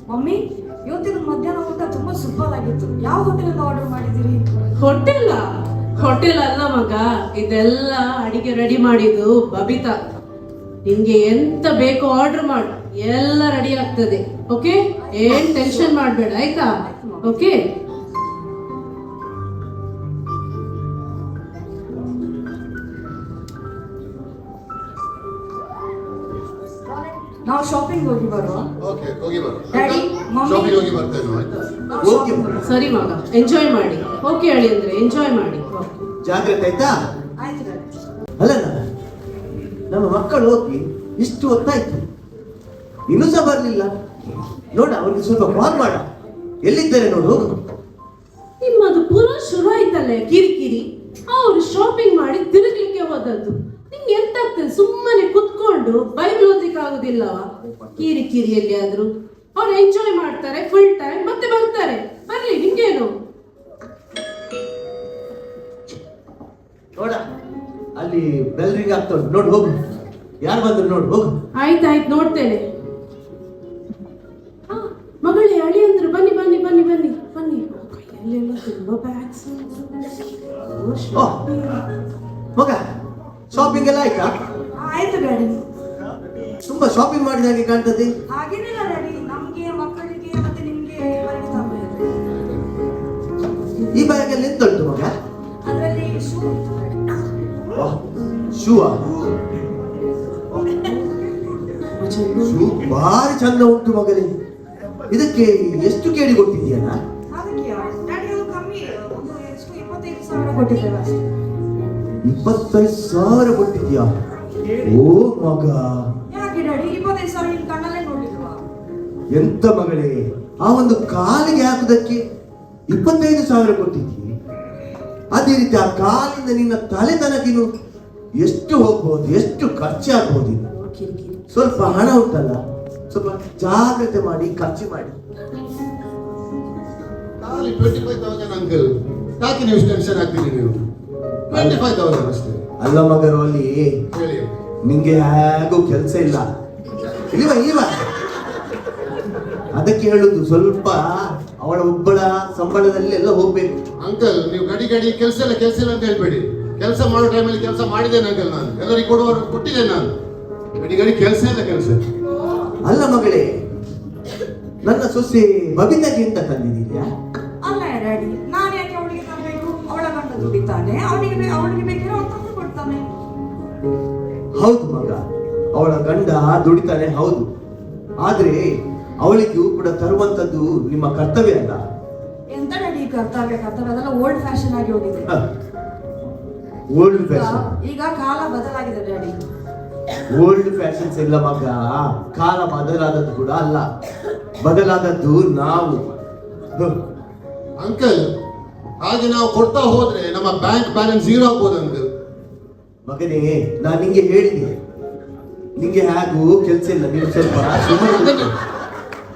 ಮಮ್ಮಿ ಇವತ್ತಿನ ಮಧ್ಯಾಹ್ನ ಊಟ ತುಂಬಾ ಸೂಪರ್ ಆಗಿತ್ತು. ಯಾವ ಹೋಟೆಲ್ ಆರ್ಡರ್ ಮಾಡಿದಿರಿ? ಹೋಟೆಲ್ ಅಲ್ಲ ಮಗ, ಇದೆಲ್ಲ ಅಡಿಗೆ ರೆಡಿ ಮಾಡಿದ್ದು ಬಬಿತಾ. ನಿಂಗೆ ಎಂತ ಬೇಕೋ ಆರ್ಡರ್ ಮಾಡು, ಎಲ್ಲ ರೆಡಿ ಆಗ್ತದೆ. ಓಕೆ, ಏನ್ ಟೆನ್ಷನ್ ಮಾಡ್ಬೇಡ ಆಯ್ತಾ? ಓಕೆ. ನಾವು ಶಾಪಿಂಗ್ ಹೋಗಿ ಬರುವ. ಓಕೆ, ಹೋಗಿ ಬರೋ. Daddy, mummy. ಶಾಪಿಂಗ್ ಹೋಗಿ ಬರ್ತೇನೆ ಆಯ್ತಾ? ನಾವು ಓಕೆ shopping ಮಗ, ಸರಿ ಮಗ, ಎಂಜಾಯ್ ಮಾಡಿ. ಓಕೆ ಹೇಳಿ ಅಂದ್ರೆ ಎಂಜಾಯ್ ಮಾಡಿ. ಜಾಗ್ರತೆ ಆಯ್ತಾ? ಆಯ್ತು ಡ್ಯಾಡಿ. ಅಲ್ಲ ನಮ್ಮ ಮಕ್ಕಳು ಹೋಗಿ ಇಷ್ಟು ಹೊತ್ತಾಯ್ತು, ಇನ್ನೂ ಸಹ ಬರ್ಲಿಲ್ಲ. ನೋಡ ಅವ್ರಿಗೆ ಸ್ವಲ್ಪ ಕಾಲ್ ಮಾಡ, ಎಲ್ಲಿದ್ದಾರೆ ನೋಡು. ಹೋಗು. ನಿಮ್ಮದು ಪುರಾ ಶುರು ಆಯ್ತಲ್ಲ ಕಿರಿಕಿರಿ. ಅವ್ರು ಶಾಪಿಂಗ್ ಮಾಡಿ ತಿರುಗ್ಲಿಕ್ಕೆ ಹೋದದ್ದು. ನಿಂಗೆ ಎಂತ ಆಗ್ತದೆ? ಸುಮ್ಮನೆ ಕುತ್ಕೊಂಡು ಬೈಬಲ್ ಓದ್ಲಿಕ್ಕೆ ಆಗುದಿಲ್ಲವ? ಕಿರಿಕಿರಿಯಲ್ಲಿ ಆದ್ರು ಅವ್ರು ಎಂಜಾಯ್ ಮಾಡ್ತಾರೆ ಫುಲ್ ಟೈಮ್, ಮತ್ತೆ ಬರ್ತಾರೆ. ಬರ್ಲಿ, ನಿಮ್ಗೇನು? ನೋಡ ಅಲ್ಲಿ ಬೆಲ್ ರಿಂಗ್ ಆಗ್ತಾ ಉಂಟು, ನೋಡು ಹೋಗು. ಯಾರು ಬಂದ್ರು ನೋಡು, ಹೋಗು. ಆಯ್ತಾಯ್ತು, ನೋಡ್ತೇನೆ. ಮಗಳೇ, ಅಳಿ ಅಂದ್ರು, ಬನ್ನಿ ಬನ್ನಿ ಬನ್ನಿ ಬನ್ನಿ ಬನ್ನಿ. ಕೈಯಲ್ಲೆಲ್ಲ ತುಂಬಾ ಬ್ಯಾಗ್ಸ್. ಓ ಮಗ, ಶಾಪಿಂಗ್ ಎಲ್ಲ ಆಯ್ತಾ? ಆಯ್ತು ಡ್ಯಾಡಿ. ತುಂಬಾ ಶಾಪಿಂಗ್ ಮಾಡಿದ ಹಾಗೆ ಕಾಣ್ತದೆ. ಹಾಗೇನಿಲ್ಲ ಡ್ಯಾಡಿ, ನಮ್ಗೆ ಮಕ್ಕಳಿಗೆ ಮತ್ತೆ ನಿಮ್ಗೆ ಇಬ್ಬರಿಗೆ ತಗೊಂಡಿದ್ದೆ. ಈ ಬ್ಯಾಗಲ್ಲಿ ಎಂತ ಉಂಟು ಮಗ? ಅದರಲ್ಲಿ ಶೂ ಇತ್ತು ಡ್ಯಾಡಿ. ಶೂ ಶೂ ಭಾರಿ ಚಂದ ಉಂಟು ಮಗನೇ. ಇದಕ್ಕೆ ಎಷ್ಟು ಕೇಳಿ ಕೊಟ್ಟಿದ್ಯಲ್ಲ? ಅದಕ್ಕೆ ಡ್ಯಾಡಿ ಅದು ಕಮ್ಮಿ, ಒಂದು ಎಷ್ಟು 25,000 ಕೊಟ್ಟಿದ್ದೇವೆ ಅಷ್ಟೇ. 25,000 ಕೊಟ್ಟಿದ್ಯಾ? ಓ ಮಗ, ಯಾಕೆ ಡ್ಯಾಡಿ 25,000 ನಿನ್ ಕಣ್ಣಲ್ಲೇ ನೋಡಿಲ್ವಾ? ಎಂತ ಮಗಳೇ, ಆ ಒಂದು ಕಾಲಿಗೆ ಹಾಕುದಕ್ಕೆ 25,000 ಕೊಟ್ಟಿದ್ದಿ. ಅದೇ ರೀತಿ ಆ ಕಾಲಿಂದ ನಿನ್ನ ತಲೆ ತನಕ ಎಷ್ಟು ಹೋಗ್ಬೋದು, ಎಷ್ಟು ಖರ್ಚಾಗ್ಬೋದು. ಕಿರಿಕಿರಿ. ಸ್ವಲ್ಪ ಹಣ ಉಂಟಲ್ಲ, ಸ್ವಲ್ಪ ಜಾಗ್ರತೆ ಮಾಡಿ ಖರ್ಚು ಮಾಡಿ. ಖಾಲಿ 25,000 ಅಂಕಲ್. ಯಾಕೆ ನೀವು ಟೆನ್ಷನ್ ಆಗ್ತೀರಿ ನೀವು? 25,000 ಅಷ್ಟೇ. ಅಲ್ಲ ಮಗರು, ಅಲ್ಲಿ ಹೇಳಿ. ನಿಂಗೆ ಹೇಗೂ ಕೆಲಸ ಇಲ್ಲ ಇಲ್ವಾ? ಅದಕ್ಕೆ ಹೇಳುದು, ಸ್ವಲ್ಪ ಅವಳ ಒಬ್ಬಳ ಸಂಬಳದಲ್ಲಿ ಎಲ್ಲ ಹೋಗ್ಬೇಕು. ಅಂಕಲ್ ನೀವು ಗಡಿ ಕೆಲಸ ಇಲ್ಲ ಅಂತ ಹೇಳ್ಬೇಡಿ. ಕೆಲಸ ಮಾಡೋ ಟೈಮಲ್ಲಿ ಕೆಲಸ ಮಾಡಿದ್ದೇನೆ ಅಂಕಲ್, ನಾನು ಎಲ್ಲರಿಗೆ ಕೊಡುವವರು ಕೊಟ್ಟಿದ್ದೇನೆ. ನಾನು ಗಡಿ ಕೆಲಸ ಇಲ್ಲ ಕೆಲಸ. ಅಲ್ಲ ಮಗಳೇ, ನನ್ನ ಸೊಸೆ ಬಬಿತಾಗೆ ಅಂತ ತಂದಿದ್ದೀರಾ? ಅಲ್ಲ ಡ್ಯಾಡಿ, ನಾನು ಯಾಕೆ ಅವಳಿಗೆ ತರಬೇಕು? ಅವಳ ಗಂಡ ದುಡಿತಾನೆ, ಅವಳಿಗೆ ಬೇಕಿರೋ ಅವ್ನು ತಂದು ಕೊಡ್ತಾನೆ. ಹೌದು ಮಗ, ಅವಳ ಗಂಡ ದುಡಿತಾನೆ, ಹೌದು. ಆದ್ರೆ ಅವಳಿಗೂ ಕೂಡ ತರುವಂತದ್ದು ನಿಮ್ಮ ಕರ್ತವ್ಯ ಅಲ್ಲ. ಎಂತ ಡ್ಯಾಡಿ ಕರ್ತವ್ಯ ಅದೆಲ್ಲ ಓಲ್ಡ್ ಫ್ಯಾಷನ್ ಆಗಿ ಹೋಗಿದೆ. ಓಲ್ಡ್ ಫ್ಯಾಷನ್, ಈಗ ಕಾಲ ಬದಲಾಗಿದೆ ಡ್ಯಾಡಿ. ಓಲ್ಡ್ ಫ್ಯಾಷನ್ಸ್ ಇಲ್ಲ ಮಗ, ಕಾಲ ಬದಲಾದದ್ದು ಕೂಡ ಅಲ್ಲ, ಬದಲಾದದ್ದು ನಾವು. ಅಂಕಲ್ ಹಾಗೆ ನಾವು ಕೊಡ್ತಾ ಹೋದ್ರೆ ನಮ್ಮ ಬ್ಯಾಂಕ್ ಬ್ಯಾಲೆನ್ಸ್ 0 ಆಗ್ಬೋದು ಅಂಕಲ್. ಮಗನೇ, ನಾನು ನಿಂಗೆ ಹೇಳಿದೆ, ನಿಂಗೆ ಹೇಗೂ ಕೆಲಸ ಇಲ್ಲ, ನೀವು ಸ್ವಲ್ಪ ಸುಮ್ಮನೆ.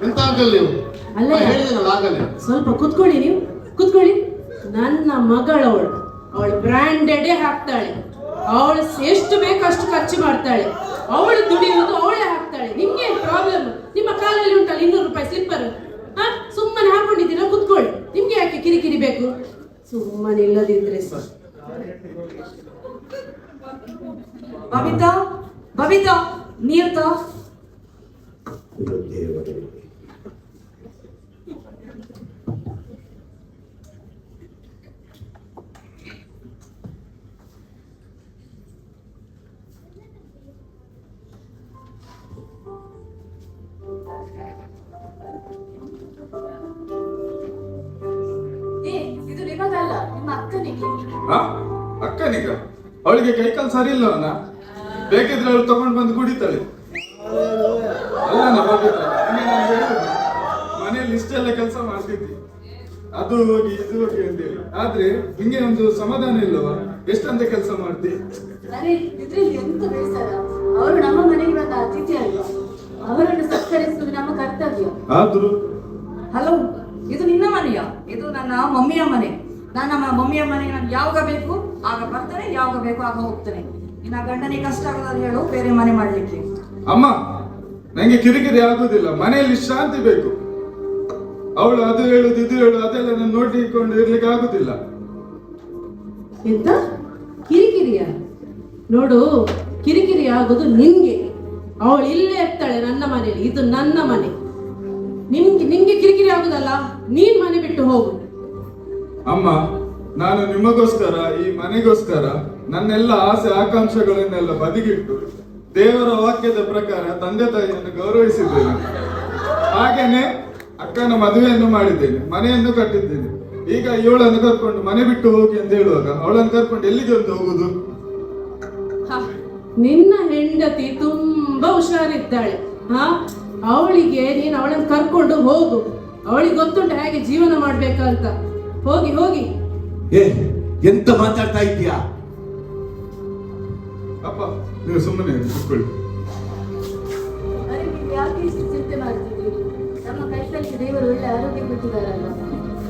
ಎಂತ ಅಂಕಲ್ ನೀವು? ಅಲ್ಲ, ಹೇಳಿದೇನಲ್ಲ ಆಗಲೇ. ಸ್ವಲ್ಪ ಕುತ್ಕೊಳ್ಳಿ, ನೀವು ಕುತ್ಕೊಳ್ಳಿ. ನನ್ನ ಮಗಳವಳು, ಅವಳು ಬ್ರ್ಯಾಂಡೆಡೇ ಹಾಕ್ತಾಳೆ. ಅವಳು ಎಷ್ಟು ಬೇಕು ಅಷ್ಟು ಖರ್ಚು ಮಾಡ್ತಾಳೆ. ಅವಳು ದುಡಿಯೋದು ಅವಳೇ ಹಾಕ್ತಾಳೆ. ನಿಮ್ಗೆ ಪ್ರಾಬ್ಲಮ್? ನಿಮ್ಮ ಕಾಲಲ್ಲಿ ಉಂಟಲ್ಲ 200 ರೂಪಾಯಿ ಸ್ಲಿಪ್ಪರ್, ಸುಮ್ಮನೆ ಹಾಕೊಂಡಿದ್ದೀರಾ? ಕುತ್ಕೊಳ್ಳಿ. ನಿಮ್ಗೆ ಯಾಕೆ ಕಿರಿಕಿರಿ ಬೇಕು? ಸುಮ್ಮನೆ ಇಲ್ಲದಿದ್ರೆ ಬಬಿತಾ ಬಬಿತಾ ನೀರು ತಾ. ಅಯ್ಯೋ ದೇವರೇ. ಏ ಇದು ನಿಮಗಲ್ಲ, ನಿಮ್ಮ ಅಕ್ಕನಿಗೆ. ಹಾ ಅಕ್ಕನಿಗ ಅವಳಿಗೆ ಕೈಕಾಲು ಸರಿ ಇಲ್ಲವನ, ಬೇಕಿದ್ರೆ ಅವಳು ತಗೊಂಡು ಬಂದು ಕುಡಿತಾಳೆ. ಅಲ್ಲ ಬಬಿತಾ, ಮನೆಯಲ್ಲಿ ಇಷ್ಟೆಲ್ಲ ಕೆಲಸ ಮಾಡ್ತಿದ್ದಿ, ಅದು ಹೋಗಿ ಇದು ಹೋಗಿ ಅಂತೇಳಿ, ಆದ್ರೆ ಹಿಂಗೆ ಒಂದು ಸಮಾಧಾನ ಇಲ್ಲವ? ಎಷ್ಟಂತ ಕೆಲಸ ಮಾಡ್ತಿ? ಅರೆ ಇದ್ರಲ್ಲಿ ಎಂತ ಬೇಸರ, ಅವರು ನಮ್ಮ ಮನೆಗೆ ಬಂದ ಅತಿಥಿ ಅಲ್ವಾ, ಅವರನ್ನು ಸತ್ಕರಿಸುವುದು ನಮ್ಮ ಕರ್ತವ್ಯ. ಆದ್ರೂ ಹಲೋ, ಇದು ನಿನ್ನ ಮನೆಯ? ಇದು ನನ್ನ ಮಮ್ಮಿಯ ಮನೆ. ನನ್ನ ಮಮ್ಮಿಯ ಮನೆಗೆ ನಾನು ಯಾವಾಗ ಬೇಕು ಆಗ ಬರ್ತೇನೆ, ಯಾವಾಗ ಬೇಕು ಆಗ ಹೋಗ್ತೇನೆ. ನಿನ್ನ ಗಂಡನಿಗೆ ಕಷ್ಟ ಆಗೋದಾದ್ರೆ ಹೇಳು, ಬೇರೆ ಮನೆ ಮಾಡ್ಲಿಕ್ಕೆ. ಅಮ್ಮ, ನಂಗೆ ಕಿರಿಕಿರಿ ಆಗುದಿಲ್ಲ, ಮನೆಯಲ್ಲಿ ಶಾಂತಿ ಬೇಕು. ಅವಳು ಅದು ಹೇಳುದು ಇದು ಹೇಳು ಅದೆಲ್ಲ ನಾನು ನೋಡಿಕೊಂಡು ಇರ್ಲಿಕ್ಕೆ ಆಗುದಿಲ್ಲ. ಎಂತ ಕಿರಿಕಿರಿಯ? ನೋಡು, ಕಿರಿಕಿರಿ ಆಗೋದು ನಿನ್ಗೆ. ಅವಳು ಇಲ್ಲೇ ಇರ್ತಾಳೆ ನನ್ನ ಮನೆಯಲ್ಲಿ, ಇದು ನನ್ನ ಮನೆ. ನಿಂಗೆ ಕಿರಿಕಿರಿ ಆಗುದಲ್ಲ, ನೀನ್ ಮನೆ ಬಿಟ್ಟು ಹೋಗು. ಅಮ್ಮ, ನಾನು ನಿಮಗೋಸ್ಕರ, ಈ ಮನೆಗೋಸ್ಕರ ನನ್ನೆಲ್ಲ ಆಸೆ ಆಕಾಂಕ್ಷೆಗಳನ್ನೆಲ್ಲ ಬದಿಗಿಟ್ಟು ದೇವರ ವಾಕ್ಯದ ಪ್ರಕಾರ ತಂದೆ ತಾಯಿಯನ್ನು ಗೌರವಿಸಿದ್ದೇನೆ. ಹಾಗೇನೆ ಅಕ್ಕನ ಮದುವೆಯನ್ನು ಮಾಡಿದ್ದೇನೆ, ಮನೆಯನ್ನು ಕಟ್ಟಿದ್ದೇನೆ. ಈಗ ಇವಳನ್ನು ಕರ್ಕೊಂಡು ಮನೆ ಬಿಟ್ಟು ಹೋಗಿ ಅಂತ ಹೇಳುವಾಗ ಅವಳನ್ನು ಕರ್ಕೊಂಡು ಎಲ್ಲಿಗೆ ಒಂದು ಹೋಗುದು? ನಿನ್ನ ಹೆಂಡತಿ ತುಂಬಾ ಹುಷಾರಿದ್ದಾಳೆ. ಅವಳಿಗೆ ನೀನು ಅವಳನ್ನು ಕರ್ಕೊಂಡು ಹೋಗು. ಅವಳಿಗೆ ಗೊತ್ತುಂಟು ಹೇಗೆ ಜೀವನ ಮಾಡ್ಬೇಕಂತ. ಹೋಗಿ ಹೋಗಿ. ಏ, ಎಂತ ಮಾತಾಡ್ತಾ ಇದ್ದೀಯಾ? ಅಪ್ಪ, ನೀವು ಸುಮ್ಮನೆ ಕೂತ್ಕೊಳ್ಳಿ. ಅರೆ ನೀವು ಯಾಕೆ ಇಷ್ಟು ಚಿಂತೆ ಮಾಡ್ತಿದ್ದೀರಿ? ನಮ್ಮ ಕೈತಲ್ಲಿ ದೇವರು ಒಳ್ಳೆ ಆರೋಗ್ಯ ಕೊಟ್ಟಿದ್ದಾರಲ್ಲ,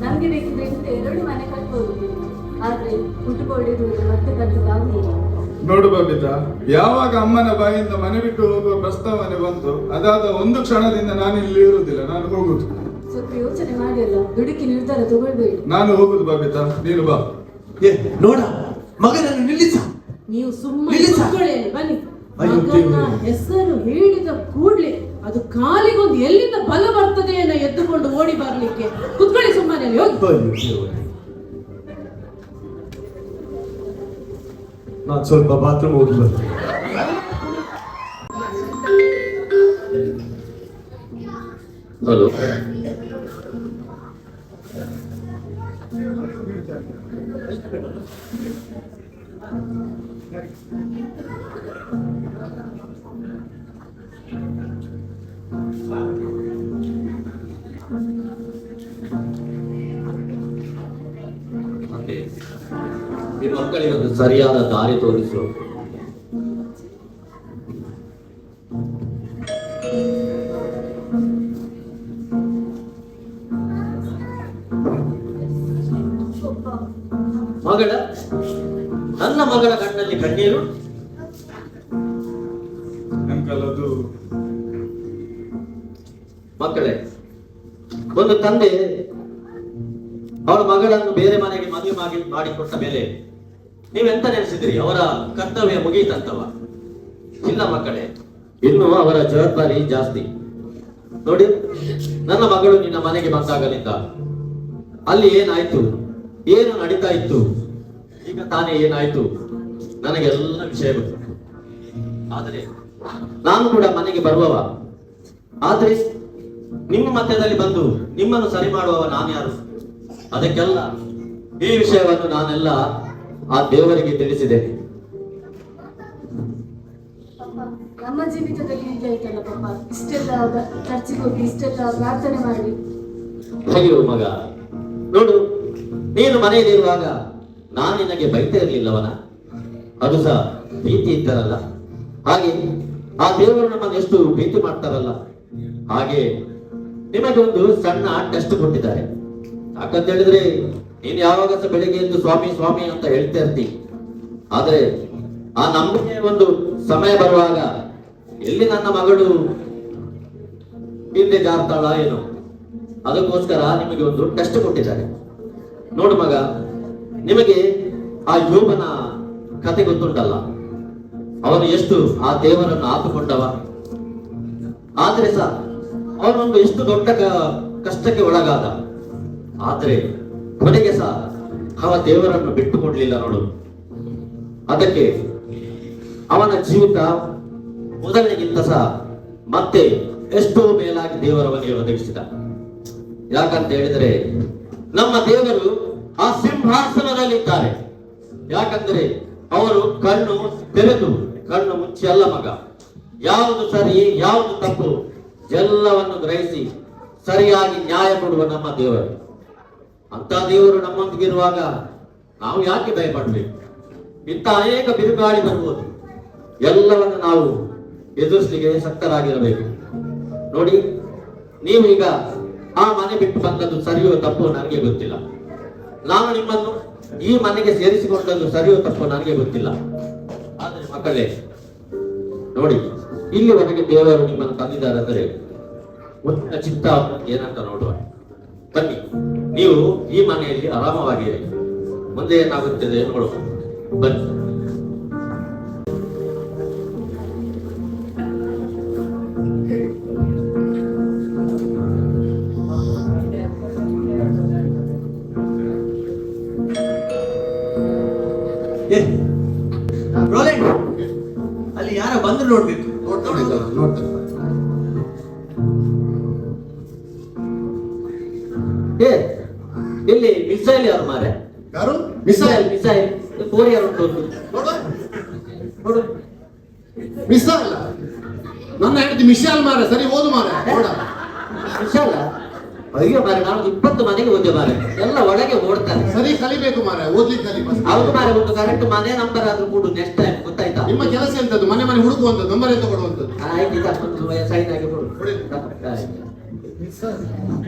ನಮ್ಗೆ ಬೇಕಿದ್ರೆ ಇಂತ 2 ಮನೆ ಕಟ್ಬೋದು. ಆದ್ರೆ ಹುಟ್ಟುಕೊಂಡಿದ್ದು ಮತ್ತೆ ಕಟ್ಟುತ್ತಾಗುದಿಲ್ಲ. ನೋಡು ಬಬಿತಾ, ಯಾವಾಗ ಅಮ್ಮನ ಬಾಯಿಂದ ಮನೆ ಬಿಟ್ಟು ಹೋಗುವ ಪ್ರಸ್ತಾವನೆ ಬಂತು, ಅದಾದ ಒಂದು ಕ್ಷಣದಿಂದ ನಾನು ಇಲ್ಲಿ ಇರುವುದಿಲ್ಲ, ನಾನು ಹೋಗುದು. ಸ್ವಲ್ಪ ಯೋಚನೆ ಮಾಡಿ ಅಲ್ಲ, ದುಡುಕಿ ನಿರ್ಧಾರ ತಗೊಳ್ಬೇಡಿ. ನಾನು ಹೋಗುದು ಬಬಿತಾ, ನೀನು ಬಾ. ಏ ನೋಡ, ಮಗನನ್ನು ನಿಲ್ಲಿಸ. ನೀವು ಸುಮ್ಮನೆ ನಿಲ್ಲಿಸ. ಕುತ್ಕೊಳ್ಳಿ, ಬನ್ನಿ. ಅಯ್ಯೋ ಮಗನ ದೇವರೇ. ಹೆಸರು ಹೇಳಿದ ಕೂಡ್ಲೆ ಅದು ಕಾಲಿಗೊಂದು ಎಲ್ಲಿಂದ ಬಲ ಬರ್ತದೆ ಅನ್ನೋ ಎದ್ದುಕೊಂಡು ಓಡಿ ಬರ್ಲಿಕ್ಕೆ. ಕುತ್ಕೊಳ್ಳಿ ಸುಮ್ಮನೆ, ಹೋಗಿ. ಬನ್ನಿ ದೇವರೇ. ನಾನು ಸ್ವಲ್ಪ ಬಾತ್ರೂಮ್ ಹೋಗಿ ಬರ್ತೇನೆ. ಹಲೋ, ಈ ಮಕ್ಕಳಿಗೆ ಒಂದು ಸರಿಯಾದ ದಾರಿ ತೋರಿಸು. ನನ್ನ ಮಗಳ ಕಣ್ಣಲ್ಲಿ ಕಣ್ಣೀರು. ಅಂಕಲ್, ಅದು ಮಕ್ಕಳೇ, ಒಂದು ತಂದೆ ಅವಳ ಮಗಳನ್ನು ಬೇರೆ ಮನೆಗೆ ಮದುವೆ ಮಾಡಿಕೊಟ್ಟ ಮೇಲೆ ನೀವೆಂತ ನೆನೆಸಿದ್ರಿ? ಅವರ ಕರ್ತವ್ಯ ಮುಗಿಯಿತಂತವ? ಇಲ್ಲ ಮಕ್ಕಳೇ, ಇನ್ನು ಅವರ ಜವಾಬ್ದಾರಿ ಜಾಸ್ತಿ. ನೋಡಿ, ನನ್ನ ಮಗಳು ನಿನ್ನ ಮನೆಗೆ ಬಂದಾಗಲಿಂದ ಅಲ್ಲಿ ಏನಾಯ್ತು, ಏನು ನಡೀತಾ ಇತ್ತು, ಈಗ ತಾನೇ ಏನಾಯ್ತು, ನನಗೆಲ್ಲ ವಿಷಯ ಗೊತ್ತು. ಆದರೆ ನಾನು ಕೂಡ ಮನೆಗೆ ಬರುವವ. ಆದ್ರೆ ನಿಮ್ಮ ಮಧ್ಯದಲ್ಲಿ ಬಂದು ನಿಮ್ಮನ್ನು ಸರಿ ಮಾಡುವವ ನಾನು ಯಾರು? ಅದಕ್ಕೆಲ್ಲ ಈ ವಿಷಯವನ್ನು ನಾನೆಲ್ಲ ಆ ದೇವರಿಗೆ ತಿಳಿಸಿದ್ದೇನೆ. ನಮ್ಮ ಜೀವಿತದಲ್ಲಿ ಹೀಗೆ ಆಯ್ತಲ್ಲ ಪಾಪ, ಇಷ್ಟೆಲ್ಲ ಚರ್ಚಿಗೆ ಹೋಗಿ ಇಷ್ಟೆಲ್ಲ ಪ್ರಾರ್ಥನೆ ಮಾಡಿ. ಅಯ್ಯೋ ಮಗ, ನೋಡು, ನೀನು ಮನೆಯಲ್ಲಿರುವಾಗ ನಾನು ನಿನಗೆ ಬೈತಾ ಇರ್ಲಿಲ್ಲವನ? ಅದು ಸಹ ಪ್ರೀತಿ ಇದ್ದಾರಲ್ಲ. ಹಾಗೆ ಆ ದೇವರು ನಮ್ಮನ್ನು ಎಷ್ಟು ಪ್ರೀತಿ ಮಾಡ್ತಾರಲ್ಲ, ಹಾಗೆ ನಿಮಗೆ ಒಂದು ಸಣ್ಣ ಟೆಸ್ಟ್ ಕೊಟ್ಟಿದ್ದಾರೆ. ಯಾಕಂತ ಹೇಳಿದ್ರೆ ನೀನು ಯಾವಾಗ ಸಹ ಬೆಳಿಗ್ಗೆ ಎದ್ದು ಸ್ವಾಮಿ ಸ್ವಾಮಿ ಅಂತ ಹೇಳ್ತಾ ಇರ್ತಿ. ಆದ್ರೆ ಆ ನಂಬಿಕೆ ಒಂದು ಸಮಯ ಬರುವಾಗ ಎಲ್ಲಿ ನನ್ನ ಮಗಳು ಹಿಂದೆ ಜಾರ್ತಾಳ ಏನೋ, ಅದಕ್ಕೋಸ್ಕರ ನಿಮಗೆ ಒಂದು ಟೆಸ್ಟ್ ಕೊಟ್ಟಿದ್ದಾರೆ. ನೋಡು ಮಗ, ನಿಮಗೆ ಆ ಯೋಬನ ಕತೆ ಗೊತ್ತುಂಟಲ್ಲ, ಅವನು ಎಷ್ಟು ಆ ದೇವರನ್ನು ಆತುಕೊಂಡವ. ಆದ್ರೆ ಸಹ ಅವನೊಂದು ಎಷ್ಟು ದೊಡ್ಡ ಕಷ್ಟಕ್ಕೆ ಒಳಗಾದ. ಆದ್ರೆ ಕೊನೆಗೆ ಸಹ ಅವ ದೇವರನ್ನು ಬಿಟ್ಟುಕೊಡ್ಲಿಲ್ಲ ನೋಡು. ಅದಕ್ಕೆ ಅವನ ಜೀವಿತ ಮೊದಲಿಗಿಂತ ಸಹ ಮತ್ತೆ ಎಷ್ಟೋ ಮೇಲಾಗಿ ದೇವರವನಿಗೆ ಒದಗಿಸಿದ. ಯಾಕಂತ ಹೇಳಿದರೆ ನಮ್ಮ ದೇವರು ಆ ಸಿಂಹಾಸನದಲ್ಲಿದ್ದಾರೆ. ಯಾಕಂದ್ರೆ ಅವರು ಕಣ್ಣು ತೆರೆದು ಕಣ್ಣು ಮುಚ್ಚಿ ಅಲ್ಲ ಮಗ, ಯಾವುದು ಸರಿ ಯಾವುದು ತಪ್ಪು ಎಲ್ಲವನ್ನು ಗ್ರಹಿಸಿ ಸರಿಯಾಗಿ ನ್ಯಾಯ ಕೊಡುವ ನಮ್ಮ ದೇವರು. ಅಂತ ದೇವರು ನಮ್ಮೊಂದಿಗಿರುವಾಗ ನಾವು ಯಾಕೆ ಭಯಪಡ್ಬೇಕು? ಇಂಥ ಅನೇಕ ಬಿರುಗಾಳಿ ಬರ್ಬೋದು, ಎಲ್ಲವನ್ನು ನಾವು ಎದುರಿಸಲಿಕ್ಕೆ ಶಕ್ತರಾಗಿರಬೇಕು. ನೋಡಿ, ನೀವೀಗ ಆ ಮನೆ ಬಿಟ್ಟು ಬಂದದ್ದು ಸರಿಯೋ ತಪ್ಪೋ ನನಗೆ ಗೊತ್ತಿಲ್ಲ. ನಾನು ನಿಮ್ಮನ್ನು ಈ ಮನೆಗೆ ಸೇರಿಸಿಕೊಂಡದ್ದು ಸರಿಯೋ ತಪ್ಪೋ ನನಗೆ ಗೊತ್ತಿಲ್ಲ. ಆದರೆ ಮಕ್ಕಳೇ ನೋಡಿ, ಇಲ್ಲಿವರೆಗೆ ದೇವರು ನಿಮ್ಮನ್ನು ತಂದಿದ್ದಾರೆ ಅಂದರೆ ಮುಂದಿನ ಚಿತ್ತ ಏನಂತ ನೋಡುವ. ಬನ್ನಿ, ನೀವು ಈ ಮನೆಯಲ್ಲಿ ಆರಾಮವಾಗಿರಿ. ಮುಂದೆ ಏನಾಗುತ್ತದೆ ನೋಡುವ. ಬನ್ನಿ. ರೋಲೆಂಡ್, ಅಲ್ಲಿ ಯಾರ ಬಂದ್ರು ನೋಡ್ಬೇಕು. ನೋಡ್ತೇನೆ. ಏ, ಇಲ್ಲಿ ಮಿಸೈಲ್ ಯಾರು ಮಾರೆ? ಯಾರು? ಮಿಸೈಲ್ ಮಿಸೈಲ್ ಕೊರಿಯರ್ ಉಂಟು ನೋಡು, ನೋಡು. ಮಿಸೈಲ್ ನನ್ನ ಹೆಂಡತಿ ಮಿಶಾಲ್ ಮಾರ. ಸರಿ ಓದು ಮಾರ. ನೋಡ, ಮಿಸೈಲ್ ಅಯ್ಯೋ ಮಾರೆ, ನಾನು 20 ಮನೆಗೆ ಹೋದೆ ಮಾರೆ, ಎಲ್ಲ ಒಳಗೆ ಓಡ್ತಾರೆ. ಸರಿ ಕಲಿಬೇಕು ಮಾರ, ಓದ್ಲಿಕ್ಕೆ ಕಲಿ. ಹೌದು ಮಾರೆ, ಒಂದು ಕರೆಕ್ಟ್ ಮನೆ ನಂಬರ್ ಆದ್ರೂ ಕೊಡು ನೆಕ್ಸ್ಟ್ ಟೈಮ್, ಗೊತ್ತಾಯ್ತಾ? ನಿಮ್ಮ ಕೆಲಸ ಎಂತದ್ದು? ಮನೆ ಮನೆ ಹುಡುಕುವಂಥದ್ದು, ನಂಬರ್ ಎಂತ ಕೊಡುವಂಥದ್ದು? ಆಯ್ತು, ಇದಷ್ಟೊಂದು ಸೈನ್ ಆಗಿ ಕೊಡು.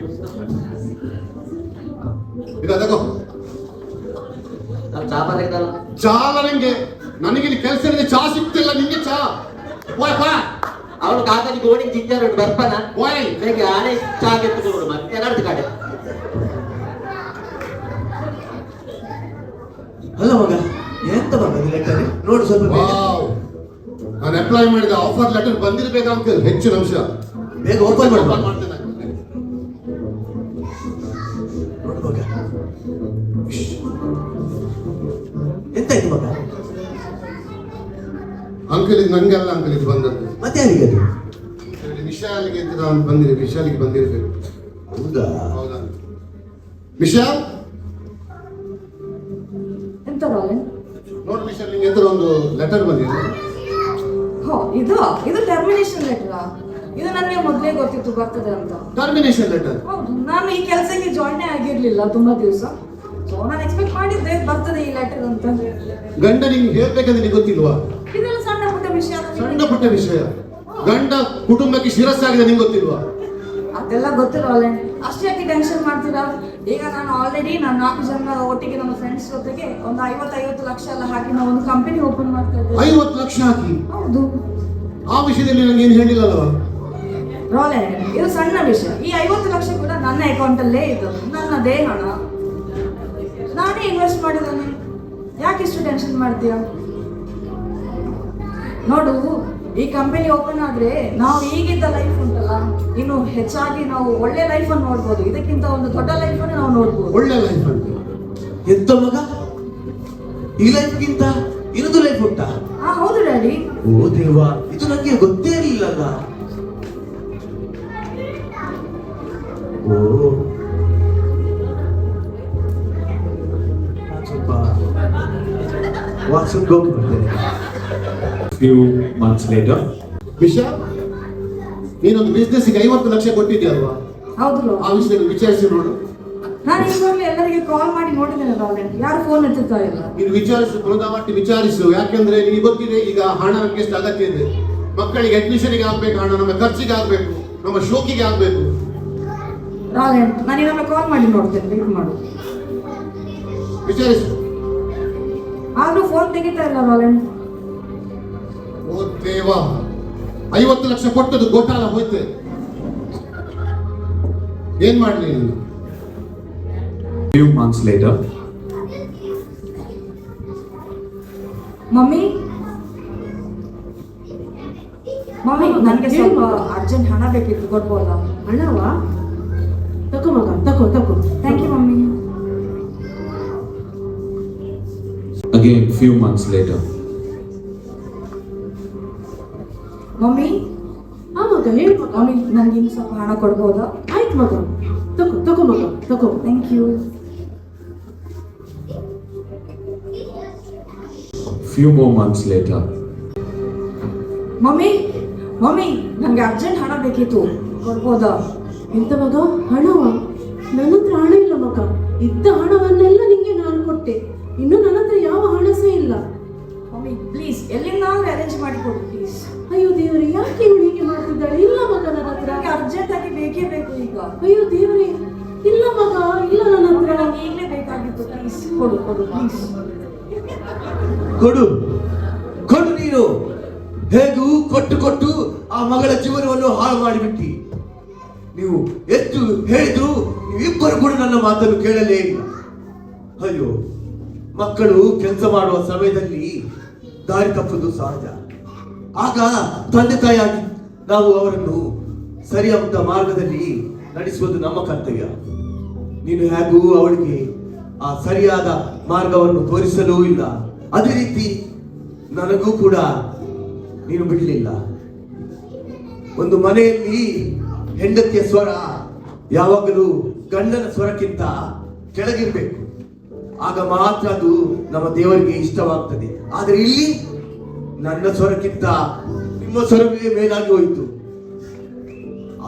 ಈಗ ತಗೋ. ನಾವು ಚಾ ಬರದಲ್ಲ. ಚಾಲ ನಿಂಗೆ, ನನಗೆ ಇಲ್ಲಿ ಕೆಲಸ ಇದೆ. ಚಾ ಸಿಗ್ತಿಲ್ಲ ನಿಂಗೆ. ಚಾ ಓಯ್ ಬಾ. ಅವಳು ಕಾಕಿ ಗೋಣಿ ಜಿಂಜರ್ ಬರ್ಪನ ಓಯ್ ಹೇಗೆ ಆನೆ ಚಾ ಕೆತ್ತುಕೊಂಡು ಮತ್ತೆ ಏನಾಡ್ತು ಕಡೆ. ಅಲ್ಲ ಮಗ, ಎಂತ ಮಗ ಲೆಟರ್ ನೋಡು ಸ್ವಲ್ಪ ಬೇಗ. ವಾವ್, ನಾನು ಅಪ್ಲೈ ಮಾಡಿದ ಆಫರ್ ಲೆಟರ್ ಬಂದಿರಬೇಕು ಅಂಕಲ್. ಹೆಚ್ಚು ನಿಮಿಷ ಬೇಗ ಓಪನ್ ಮಾಡು. ಮಾಡ್ತೇನೆ. ನೋಡು ಮಗ, ಎಂತಾಯ್ತು ಮಗ? ಅಂಕಲ್ ಇದು ನಂಗೆ ಅಲ್ಲ ಅಂಕಲ್, ಇದು ಬಂದದ್ದು. ಮತ್ತೆ ಯಾರಿಗೆ ಅದು? ವಿಶಾಲಿಗೆ ನಾನು ಬಂದಿರಿ. ವಿಶಾಲಿಗೆ ಬಂದಿರಬೇಕು. ಹೌದಾ? ಹೌದಾ ವಿಶಾಲ್? ಎಂತ ರಾಲೆನ್? ನೋಡಿ ವಿಶಾಲ್, ನಿಂಗೆ ಎಂತ ಒಂದು ಲೆಟರ್ ಬಂದಿದೆ. ಹೋ, ಇದು ಟರ್ಮಿನೇಷನ್ ಲೆಟರಾ? ಇದು ನನಗೆ ಮೊದಲೇ ಗೊತ್ತಿತ್ತು ಬರ್ತದೆ ಅಂತ. Termination letter? ಹೌದು, ನಾನು ಈ ಕೆಲಸಕ್ಕೆ ಜಾಯ್ನ್ ಆಗಿರ್ಲಿಲ್ಲ ತುಂಬಾ ದಿವಸ. ಸೊ ನಾನು ಎಕ್ಸ್ಪೆಕ್ಟ್ ಮಾಡಿದ್ದೆ ಬರ್ತದೆ ಈ ಲೆಟರ್ ಅಂತ. ಗಂಡ ನಿಂಗೆ ಹೇಳ್ಬೇಕಂದ್ರೆ ನಿಂಗೆ ಗೊತ್ತಿಲ್ವಾ? ಇದೆಲ್ಲ ಸಣ್ಣ ಪುಟ್ಟ ವಿಷಯ. ಸಣ್ಣ ಪುಟ್ಟ ವಿಷಯ. ಗಂಡ ಕುಟುಂಬಕ್ಕೆ ಶಿರಸ್ಸಾಗಿದೆ, ನಿಂಗೆ ಗೊತ್ತಿಲ್ವಾ? ಅದೆಲ್ಲ ಗೊತ್ತಿರೋಲ್ಲ. ಅಷ್ಟೇ ಯಾಕೆ ಟೆನ್ಷನ್ ಮಾಡ್ತೀರಾ? ಈಗ ನಾನು ಆಲ್ರೆಡಿ ನಾನು 4 ಜನ ಒಟ್ಟಿಗೆ ನಮ್ಮ ಫ್ರೆಂಡ್ಸ್ ಜೊತೆಗೆ ಒಂದು 50 ಲಕ್ಷ ಎಲ್ಲ ಹಾಕಿ ನಾವು ಒಂದು ಕಂಪನಿ ಓಪನ್ ಮಾಡ್ತಾ ಇದ್ದೇವೆ. 50 ಲಕ್ಷ ಹಾಕಿ? ಹೌದು. ಆ ವಿಷಯದಲ್ಲಿ ನಂಗೆ ಏನು ಹೇಳಿಲ್ಲಲ್ವಾ? ರೋಲೆ, ಇದು ಸಣ್ಣ ವಿಷಯ. ಈ 50 ಲಕ್ಷ ಕೂಡ ನನ್ನ ಅಕೌಂಟ್ ಅಲ್ಲೇ ಇದ್ದು, ನನ್ನದೇ ಹಣ, ನಾನೇ ಇನ್ವೆಸ್ಟ್ ಮಾಡಿದ್ದೇನೆ. ಯಾಕೆ ಇಷ್ಟು ಟೆನ್ಷನ್ ಮಾಡ್ತೀಯಾ? ನೋಡು, ಈ ಕಂಪನಿ ಓಪನ್ ಆದ್ರೆ ನಾವು ಈಗಿದ್ದ ಲೈಫ್ ಉಂಟಲ್ಲ, ಇನ್ನು ಹೆಚ್ಚಾಗಿ ನಾವು ಒಳ್ಳೆ ಲೈಫ್ ಅನ್ನು ನೋಡ್ಬೋದು. ಇದಕ್ಕಿಂತ ಒಂದು ದೊಡ್ಡ ಲೈಫ್ ಅನ್ನು ನಾವು ನೋಡ್ಬೋದು. ಒಳ್ಳೆ ಲೈಫ್ ಅಂತ? ಎಂತ ಮಗ, ಈ ಲೈಫ್ಗಿಂತ ಇನ್ನೊಂದು ಲೈಫ್ ಉಂಟಾ? ಹೌದು ಡ್ಯಾಡಿ. ಓ ದೇವಾ, ಇದು ನಂಗೆ ಗೊತ್ತೇ ಇರಲಿಲ್ಲ. ಓ, ಸ್ವಲ್ಪ ವಾಶ್ರೂಮ್ ಹೋಗಿ ಬರ್ತೇನೆ. Few months later. ವಿಶಾಲ್, ನೀನೊಂದು ಬಿಸ್ನೆಸ್ಗೆ 50 ಲಕ್ಷ ಕೊಟ್ಟಿದ್ಯಲ್ವಾ? ಹೌದು. ಆ ವಿಷಯದಲ್ಲಿ ವಿಚಾರಿಸಿ ನೋಡು. ನಾನು ಈಗಾಗಲೇ ಎಲ್ಲರಿಗೆ ಕಾಲ್ ಮಾಡಿ ನೋಡಿದ್ದೇನೆ ರಾಲೆನ್, ಯಾರು ಫೋನ್ ಎತ್ತುತ್ತಾ ಇಲ್ಲ. ನೀನು ವಿಚಾರಿಸು, ಬೃಂದಾವಟ್ಟಿ ವಿಚಾರಿಸು. ಯಾಕೆಂದ್ರೆ ನಿನಗೆ ಗೊತ್ತಿದೆ ಈಗ ಹಣ ನಮ್ಗೆ ಎಷ್ಟು ಅಗತ್ಯ ಇದೆ. ಮಕ್ಕಳಿಗೆ ಅಡ್ಮಿಷನ್ಗೆ ಆಗ್ಬೇಕು ಹಣ, ನಮ್ಮ ಖರ್ಚಿಗೆ ಆಗ್ಬೇಕು, ನಮ್ಮ ಶೋಕಿಗೆ ಆಗ್ಬೇಕು. ರಾಲೆನ್, ನಾನು ಇನ್ನೊಮ್ಮೆ ಕಾಲ್ ಮಾಡಿ ನೋಡ್ತೇನೆ, ವೇಟ್ ಮಾಡು. ವಿಚಾರಿಸು. ಆದ್ರೂ ಫೋನ್ ತೆಗಿತಾ ಇಲ್ಲ ರಾಲೆನ್. ಓ ದೇವಾ, 50 ಲಕ್ಷ ಕೊಟ್ಟದ್ದು ಗೋಟಾಲ ಹೋಯ್ತು. ಏನ್ ಮಾಡ್ಲಿ ನೀನು? Few months later. Mummy mummy ನನಗೆ ಸ್ವಲ್ಪ ಅರ್ಜೆಂಟ್ ಹಣ ಬೇಕಿತ್ತು, ಕೊಡ್ಬೋದಾ? ಹಣವಾ? ತಗೋ ಮಗ, ತಗೋ. Thank you mummy. Again, few months later. Mummy ಆ ಮಗ, ಹೇಳು ಮಗ. ಮಮ್ಮಿ ನನಗೆ ಇನ್ನು ಸ್ವಲ್ಪ ಹಣ ಕೊಡ್ಬೋದಾ? ಆಯ್ತು ಮಗ, ತಗೋ ಮಗ, ತಗೋ. Thank you. Few more months later. Mummy ನನಗೆ ಅರ್ಜೆಂಟ್ ಹಣ ಬೇಕಿತ್ತು, ಕೊಡ್ಬೋದಾ? ಎಂತ ಮಗ, ಹಣವ? ನನ್ನ ಹತ್ರ ಹಣ ಇಲ್ಲ ಮಗ. ಇದ್ದ ಹಣವನ್ನೆಲ್ಲ ನಿಂಗೆ ನಾನು ಕೊಟ್ಟೆ. ಇನ್ನು ನನ್ನ ಹತ್ರ ಯಾವ ಹಣ ಸಹ ಇಲ್ಲ. ಮಮ್ಮಿ ಪ್ಲೀಸ್ ಎಲ್ಲಿಂದಾದ್ರೂ ಅರೇಂಜ್ ಮಾಡಿ ಕೊಡು ಪ್ಲೀಸ್. ಅಯ್ಯೋ ದೇವರೇ, ಯಾಕೆ ಇವಳು ಹೀಗೆ ಮಾಡ್ತಿದ್ದಾಳೆ? ಇಲ್ಲ ಮಗ, ನನ್ನ ಹತ್ರ ನನಗೆ ಅರ್ಜೆಂಟ್ ಆಗಿ ಬೇಕೇ ಬೇಕು ಈಗ. ಅಯ್ಯೋ ದೇವರೇ, ಇಲ್ಲ ಮಗ, ಇಲ್ಲ ನನ್ನ ಹತ್ರ. ನನಗೆ ಈಗಲೇ ಬೇಕಾಗಿತ್ತು, ಪ್ಲೀಸ್ ಕೊಡು ಪ್ಲೀಸ್. ಕೊಡು ನೀನು. ಹೇಗೂ ಕೊಟ್ಟು ಆ ಮಗಳ ಜೀವನವನ್ನು ಹಾಳು ಮಾಡಿಬಿಟ್ಟಿ. ನೀವು ಎಷ್ಟು ಹೇಳಿದ್ರು ನೀವಿಬ್ಬರು ಕೂಡ ನನ್ನ ಮಾತನ್ನು ಕೇಳಲೇ ಇಲ್ಲ. ಅಯ್ಯೋ, ಮಕ್ಕಳು ಕೆಲಸ ಮಾಡುವ ಸಮಯದಲ್ಲಿ ದಾರಿ ತಪ್ಪುವುದು ಸಹಜ. ಆಗ ತಂದೆ ತಾಯಿಯಾಗಿ ನಾವು ಅವರನ್ನು ಸರಿಯಾದ ಮಾರ್ಗದಲ್ಲಿ ನಡೆಸುವುದು ನಮ್ಮ ಕರ್ತವ್ಯ. ನೀನು ಹೇಗೂ ಅವಳಿಗೆ ಆ ಸರಿಯಾದ ಮಾರ್ಗವನ್ನು ತೋರಿಸಲೂ ಇಲ್ಲ. ಅದೇ ರೀತಿ ನನಗೂ ಕೂಡ ನೀನು ಬಿಡಲಿಲ್ಲ. ಒಂದು ಮನೆಯಲ್ಲಿ ಹೆಂಡತಿಯ ಸ್ವರ ಯಾವಾಗಲೂ ಗಂಡನ ಸ್ವರಕ್ಕಿಂತ ಕೆಳಗಿರ್ಬೇಕು. ಆಗ ಮಾತ್ರ ಅದು ನಮ್ಮ ದೇವರಿಗೆ ಇಷ್ಟವಾಗ್ತದೆ. ಆದರೆ ಇಲ್ಲಿ ನನ್ನ ಸ್ವರಕ್ಕಿಂತ ನಿಮ್ಮ ಸ್ವರವೇ ಮೇಲಾಗಿ ಹೋಯಿತು.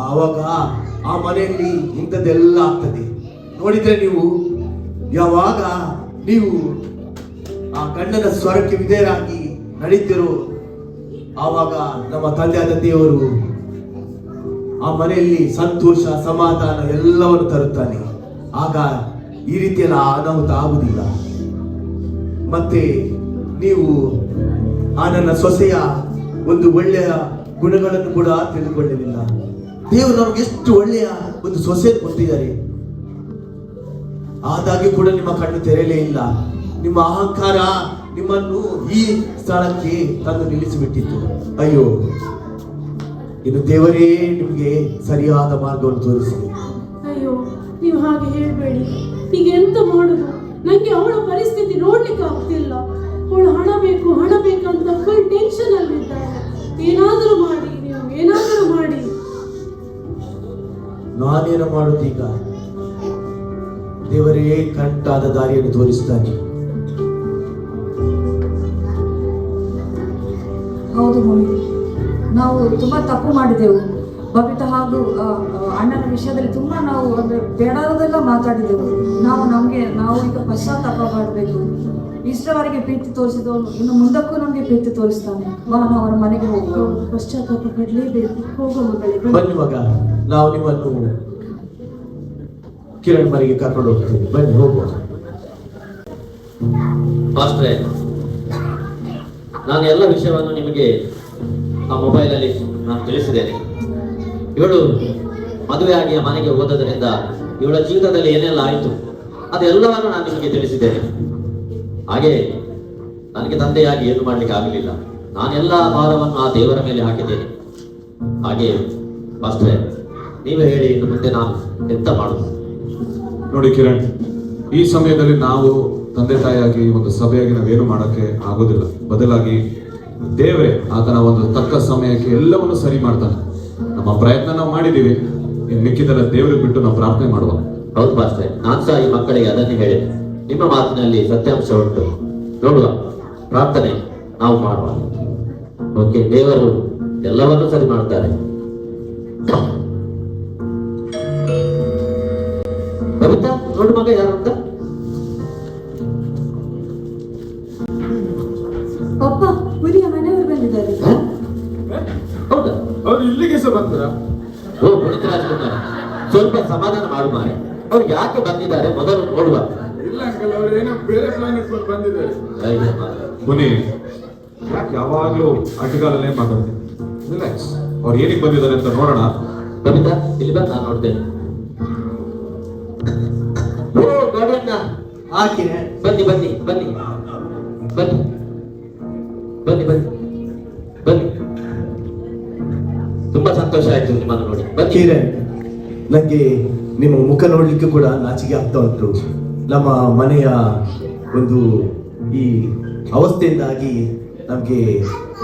ಆವಾಗ ಆ ಮನೆಯಲ್ಲಿ ಇಂಥದ್ದೆಲ್ಲ ಆಗ್ತದೆ. ನೋಡಿದ್ರೆ ನೀವು ಯಾವಾಗ ನೀವು ಆ ಗಂಡನ ಸ್ವರಕ್ಕೆ ವಿಧೇಯರಾಗಿ ನಡೀತಿರೋ ಆವಾಗ ನಮ್ಮ ತಂದೆಯಾದ ದೇವರು ಆ ಮನೆಯಲ್ಲಿ ಸಂತೋಷ, ಸಮಾಧಾನ ಎಲ್ಲವನ್ನು ತರುತ್ತಾನೆ. ಆಗ ಈ ರೀತಿಯೆಲ್ಲ ಅನಾಹುತ ಆಗುವುದಿಲ್ಲ. ಮತ್ತೆ ನೀವು ಆ ನನ್ನ ಸೊಸೆಯ ಒಂದು ಒಳ್ಳೆಯ ಗುಣಗಳನ್ನು ಕೂಡ ತಿಳಿದುಕೊಳ್ಳಲಿಲ್ಲ. ದೇವರು ನಮಗೆ ಎಷ್ಟು ಒಳ್ಳೆಯ ಒಂದು ಸೊಸೆಯನ್ನು ಕೊಟ್ಟಿದ್ದಾರೆ. ಆದಾಗ್ಯೂ ಕೂಡ ನಿಮ್ಮ ಕಣ್ಣು ತೆರೆಯಲೇ ಇಲ್ಲ. ನಿಮ್ಮ ಅಹಂಕಾರ ನಿಮ್ಮನ್ನು ಈ ಸ್ಥಳಕ್ಕೆ ತಂದು ನಿಲ್ಲಿಸಿಬಿಟ್ಟಿತ್ತು. ಅಯ್ಯೋ, ಇನ್ನು ದೇವರೇ ನಿಮಗೆ ಸರಿಯಾದ ಮಾರ್ಗವನ್ನು ತೋರಿಸಿದೆ. ಅಯ್ಯೋ, ನೀವು ಹಾಗೆ ಹೇಳ್ಬೇಡಿ. ಈಗ ಎಂತ ಮಾಡುದು? ನಂಗೆ ಅವಳ ಪರಿಸ್ಥಿತಿ ನೋಡ್ಲಿಕ್ಕೆ ಆಗ್ತಿಲ್ಲ. ಅವಳು ಹಣ ಬೇಕಂತ ಫುಲ್ ಟೆನ್ಷನ್ ಅಲ್ಲಿದ್ದಾಳೆ. ಏನಾದರೂ ಮಾಡಿ, ನೀವು ಏನಾದರೂ ಮಾಡಿ. ನಾನೇನು ಮಾಡುತ್ತೀಗ? ದೇವರೇ ಕರೆಕ್ಟಾದ ದಾರಿಯನ್ನು ತೋರಿಸ್ತಾನೆ. ಹೌದು ಮಮ್ಮಿ, ನಾವು ತುಂಬಾ ತಪ್ಪು ಮಾಡಿದೆವು. ಬಬಿತಾ ಹಾಗೂ ಅಣ್ಣನ ವಿಷಯದಲ್ಲಿ ತುಂಬಾ ನಾವು ಅಂದ್ರೆ ಬೇಡಾದದೆಲ್ಲ ಮಾತಾಡಿದೆವು. ನಾವು ಈಗ ಪಶ್ಚಾತ್ತಾಪ ಮಾಡಬೇಕು. ಇಷ್ಟವರೆಗೆ ಪ್ರೀತಿ ತೋರಿಸಿದವನು ಇನ್ನು ಮುಂದಕ್ಕೂ ನಮಗೆ ಪ್ರೀತಿ ತೋರಿಸ್ತಾನೆ. ನಾವು ಅವರ ಮನೆಗೆ ಹೋಗುವ. ಪಶ್ಚಾತ್ತಾಪ ಪಡಲೇಬೇಕು. ಹೋಗೋ ಮಗಳೇ, ಬನ್ನಿ ಮಗ, ನಾವು ನಿಮ್ಮನ್ನು ಕಿರಣ್ ಮನೆಗೆ ಕರ್ಕೊಂಡು ಹೋಗ್ತೀವಿ. ಬನ್ನಿ, ಹೋಗುವ. ಮಾಸ್ಟ್ರೇ, ನಾನು ಎಲ್ಲ ವಿಷಯವನ್ನು ನಿಮಗೆ ಆ ಮೊಬೈಲಲ್ಲಿ ನಾನು ತಿಳಿಸಿದ್ದೇನೆ. ಇವಳು ಮದುವೆಯಾಗಿ ಮನೆಗೆ ಹೋದದರಿಂದ ಇವಳ ಜೀವಿತದಲ್ಲಿ ಏನೆಲ್ಲ ಆಯಿತು ಅದೆಲ್ಲವನ್ನು ನಾನು ನಿಮಗೆ ತಿಳಿಸಿದ್ದೇನೆ. ಹಾಗೆ ನನಗೆ ತಂದೆಯಾಗಿ ಏನು ಮಾಡ್ಲಿಕ್ಕೆ ಆಗಲಿಲ್ಲ. ನಾನೆಲ್ಲ ಭಾರವನ್ನು ಆ ದೇವರ ಮೇಲೆ ಹಾಕಿದ್ದೇನೆ. ಹಾಗೆ ಮಾಸ್ಟ್ರೇ, ನೀವೇ ಹೇಳಿ, ಇನ್ನು ಮುಂದೆ ನಾನು ಎಂತ ಮಾಡುದು? ನೋಡಿ ಕಿರಣ್, ಈ ಸಮಯದಲ್ಲಿ ನಾವು ತಂದೆ ತಾಯಿಯಾಗಿ ಒಂದು ಸಭೆಯಾಗಿ ನಾವೇನು ಮಾಡೋಕ್ಕೆ ಆಗೋದಿಲ್ಲ. ಬದಲಾಗಿ ದೇವರೇ ಆತನ ಒಂದು ತಕ್ಕ ಸಮಯಕ್ಕೆ ಎಲ್ಲವನ್ನು ಸರಿ ಮಾಡ್ತಾನೆ. ನಮ್ಮ ಪ್ರಯತ್ನ ನಾವು ಮಾಡಿದ್ದೀವಿ, ಇನ್ನು ಮಿಕ್ಕಿದೆಲ್ಲ ದೇವರಿಗೆ ಬಿಟ್ಟು ನಾವು ಪ್ರಾರ್ಥನೆ ಮಾಡುವ. ಹೌದು ಮಾಸ್ಟ್ರೆ, ನಾನು ಸಹ ಈ ಮಕ್ಕಳಿಗೆ ಅದನ್ನೇ ಹೇಳಿದೆ. ನಿಮ್ಮ ಮಾತಿನಲ್ಲಿ ಸತ್ಯಾಂಶ ಉಂಟು. ನೋಡುವ, ಪ್ರಾರ್ಥನೆ ನಾವು ಮಾಡುವ. ಓಕೆ, ದೇವರು ಎಲ್ಲವನ್ನೂ ಸರಿ ಮಾಡ್ತಾರೆ. ಬಬಿತಾ, ನೋಡು ಮಗ ಯಾರು ಅಂತ. ಪಪ್ಪ, ಮುರಿಯ ಮನೆಯವರು ಬಂದಿದ್ದಾರೆ. ಹೌದಾ? ಅವ್ರು ಇಲ್ಲಿಗೆ ಸಹ ಬಂದ್ರ? ಓ ಪುನೀತ್ ರಾಜ್ಕುಮಾರ್, ಸ್ವಲ್ಪ ಸಮಾಧಾನ ಮಾಡು ಮಾರೆ. ಅವ್ರು ಯಾಕೆ ಬಂದಿದ್ದಾರೆ ಮೊದಲು ನೋಡುವ. ಇಲ್ಲ ಅಂಕಲ್, ಅವ್ರು ಏನೋ ಬೇರೆ ಪ್ಲಾನ್ ಇಟ್ಕೊಂಡು ಬಂದಿದ್ದಾರೆ. ಮುನಿ, ಯಾಕೆ ಯಾವಾಗಲೂ ಅಡ್ಡಗಾಲಲ್ಲೇ ಮಾತಾಡ್ತೀನಿ? ರಿಲ್ಯಾಕ್ಸ್. ಅವ್ರು ಏನಕ್ಕೆ ಬಂದಿದ್ದಾರೆ ಅಂತ ನೋಡೋಣ. ಬಬಿತಾ, ಇಲ್ಲಿ ಬಂದು ನಾನು ನೋಡ್ತೇನೆ. ಓ ಗೌಡಣ್ಣ, ಹಾಕಿನೆ. ಬನ್ನಿ ಬನ್ನಿ ಬನ್ನಿ ಬನ್ನಿ. ಬನ್ನಿ ಬನ್ನಿ ಬನ್ನಿ. ತುಂಬಾ ಸಂತೋಷ ಆಯ್ತು ನಿಮ್ಮನ್ನು ನೋಡಿ. ಬನ್ನಿ. ಕಿರಣ್, ನನಗೆ ನಿಮ್ಮ ಮುಖ ನೋಡ್ಲಿಕ್ಕೆ ಕೂಡ ನಾಚಿಕೆ ಆಗ್ತಾ ಉಂಟು. ನಮ್ಮ ಮನೆಯ ಒಂದು ಈ ಅವಸ್ಥೆಯಿಂದಾಗಿ ನಮಗೆ